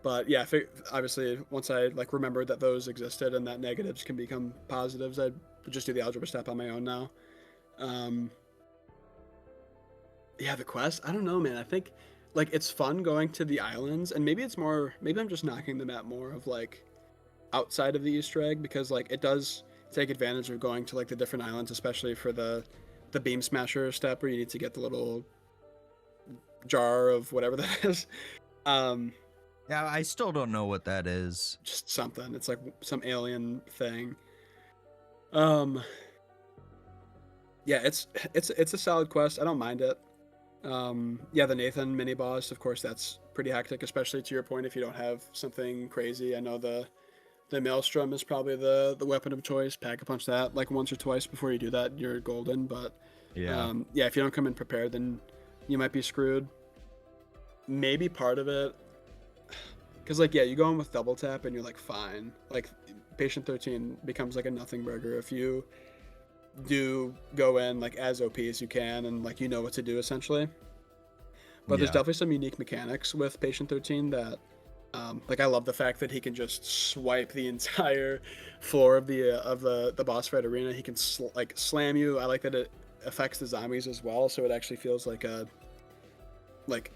But yeah, obviously once I like remembered that those existed and that negatives can become positives, I just do the algebra step on my own now. Yeah, the quest, I don't know, man. I think like it's fun going to the islands, and maybe I'm just knocking the map more of like outside of the Easter egg, because like it does take advantage of going to like the different islands, especially for the beam smasher step where you need to get the little jar of whatever that is. Yeah, I still don't know what that is. Just something. It's like some alien thing. Yeah, it's a solid quest. I don't mind it. Yeah, the Nathan mini boss, of course, that's pretty hectic, especially to your point if you don't have something crazy. I know the Maelstrom is probably the weapon of choice. Pack a punch that like once or twice before you do that, you're golden. But yeah, if you don't come in prepared, then you might be screwed. Maybe part of it, because like, yeah, you go in with double tap and you're like fine. Like Patient 13 becomes like a nothing burger if you do go in like as OP as you can and like you know what to do essentially. But there's definitely some unique mechanics with Patient 13 that like I love the fact that he can just swipe the entire floor of the boss fight arena. He can like slam you. I like that it affects the zombies as well, so it actually feels like a like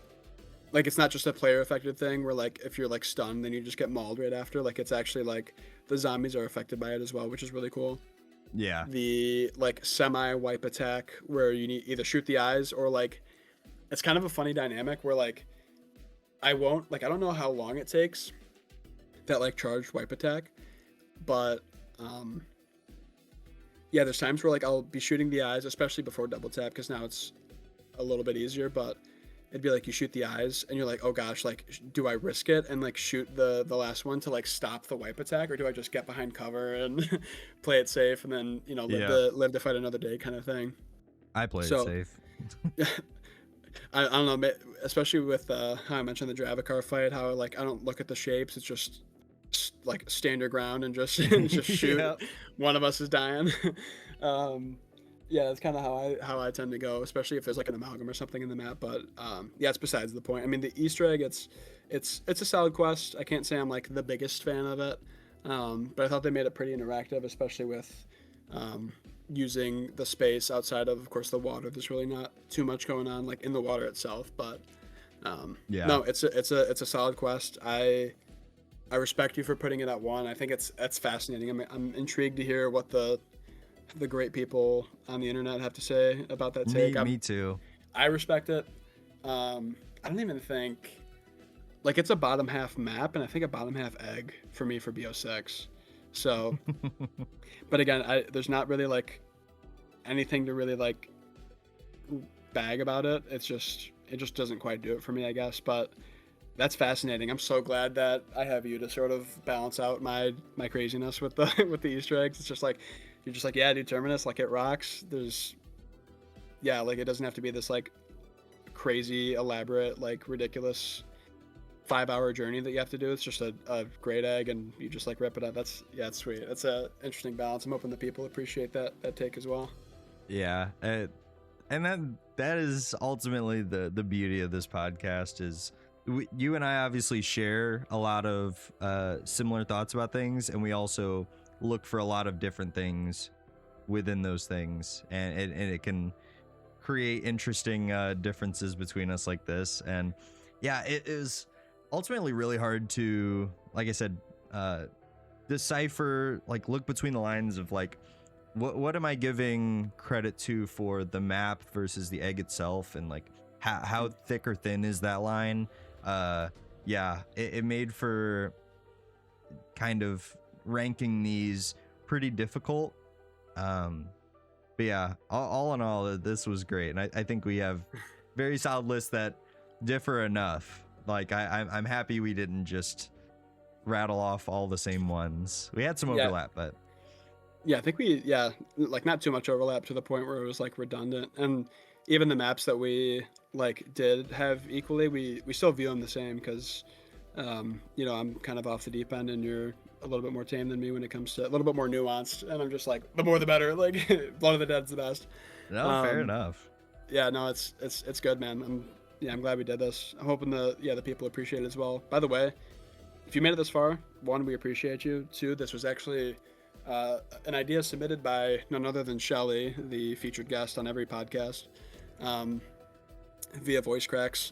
it's not just a player affected thing where like if you're like stunned then you just get mauled right after. Like it's actually like the zombies are affected by it as well, which is really cool. Yeah. The like semi wipe attack where you need either shoot the eyes or like it's kind of a funny dynamic where like I don't know how long it takes that like charged wipe attack, but yeah, there's times where like I'll be shooting the eyes, especially before double tap, because now it's a little bit easier, but it'd be like you shoot the eyes and you're like, oh gosh, like do I risk it and like shoot the last one to like stop the wipe attack, or do I just get behind cover and play it safe and then, you know, live to fight another day kind of thing. I play it safe. I don't know, especially with how I mentioned the Dravacar fight, how like I don't look at the shapes, it's just like stand your ground and just shoot. Yep. One of us is dying. Yeah, that's kind of how I tend to go, especially if there's like an amalgam or something in the map. But yeah, it's besides the point. I mean, the Easter egg, it's a solid quest. I can't say I'm like the biggest fan of it, but I thought they made it pretty interactive, especially with using the space outside of course, the water. There's really not too much going on like in the water itself, but Yeah. No, it's a solid quest. I respect you for putting it at 1. I think it's fascinating. I'm intrigued to hear what the great people on the internet have to say about that take. Me too. I respect it. I don't even think like it's a bottom half map, and I think a bottom half egg for me for BO6. So, but again, there's not really like anything to really like bag about it. It just doesn't quite do it for me, I guess. But that's fascinating. I'm so glad that I have you to sort of balance out my craziness with the with the Easter eggs. It's just like you're just like, yeah, dude, Terminus, like it rocks. Like it doesn't have to be this like crazy, elaborate, like ridiculous 5-hour journey that you have to do. It's just a great egg, and you just like rip it up. It's sweet. It's a interesting balance. I'm hoping that people appreciate that take as well. Yeah, and that is ultimately the beauty of this podcast is you and I obviously share a lot of similar thoughts about things, and we also look for a lot of different things within those things, and it can create interesting differences between us like this. And yeah, it is ultimately really hard to, like I said, decipher, like look between the lines of like what am I giving credit to for the map versus the egg itself, and like how thick or thin is that line. It made for kind of ranking these pretty difficult. But yeah, all in all, this was great, and I think we have very solid lists that differ enough. Like I'm happy we didn't just rattle off all the same ones. We had some overlap, but yeah, I think like not too much overlap to the point where it was like redundant. And even the maps that we like did have equally, we still view them the same because I'm kind of off the deep end, and you're a little bit more tame than me when it comes to a little bit more nuanced, and I'm just like the more the better. Like Blood of the Dead's the best. No, fair enough. Yeah, no, it's good, man. I'm glad we did this. I'm hoping the people appreciate it as well. By the way, if you made it this far, 1, we appreciate you. 2, this was actually an idea submitted by none other than Shelly, the featured guest on every podcast, via voice cracks.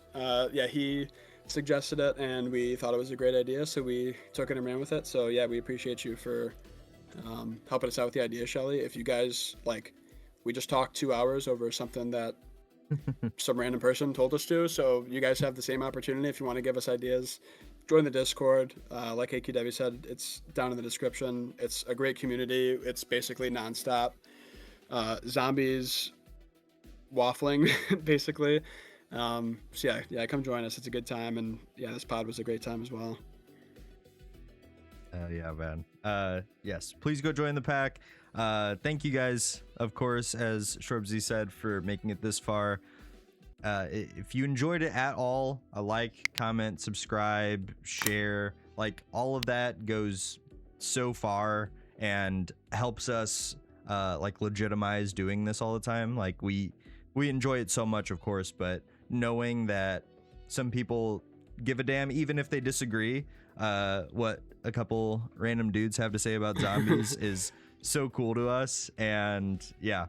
He suggested it, and we thought it was a great idea, so we took it and ran with it. So yeah, we appreciate you for helping us out with the idea, Shelly. If you guys like, we just talked 2 hours over something that some random person told us to, so you guys have the same opportunity. If you want to give us ideas, join the Discord. Like AQW said, it's down in the description. It's a great community. It's basically nonstop zombies waffling basically. So yeah, come join us. It's a good time, and yeah, this pod was a great time as well. Yeah, man. Yes, please go join the pack. Thank you guys, of course, as Shorbsy said, for making it this far. If you enjoyed it at all, a like, comment, subscribe, share, like all of that goes so far and helps us like legitimize doing this all the time. Like we enjoy it so much, of course, but knowing that some people give a damn, even if they disagree, what a couple random dudes have to say about zombies is so cool to us. And yeah,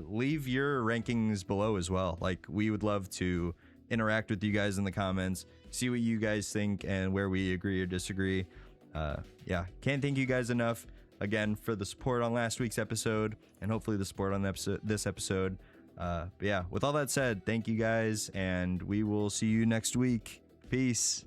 leave your rankings below as well. Like we would love to interact with you guys in the comments, see what you guys think and where we agree or disagree. Can't thank you guys enough again for the support on last week's episode, and hopefully the support on this episode. But yeah, with all that said, thank you guys, and we will see you next week. Peace.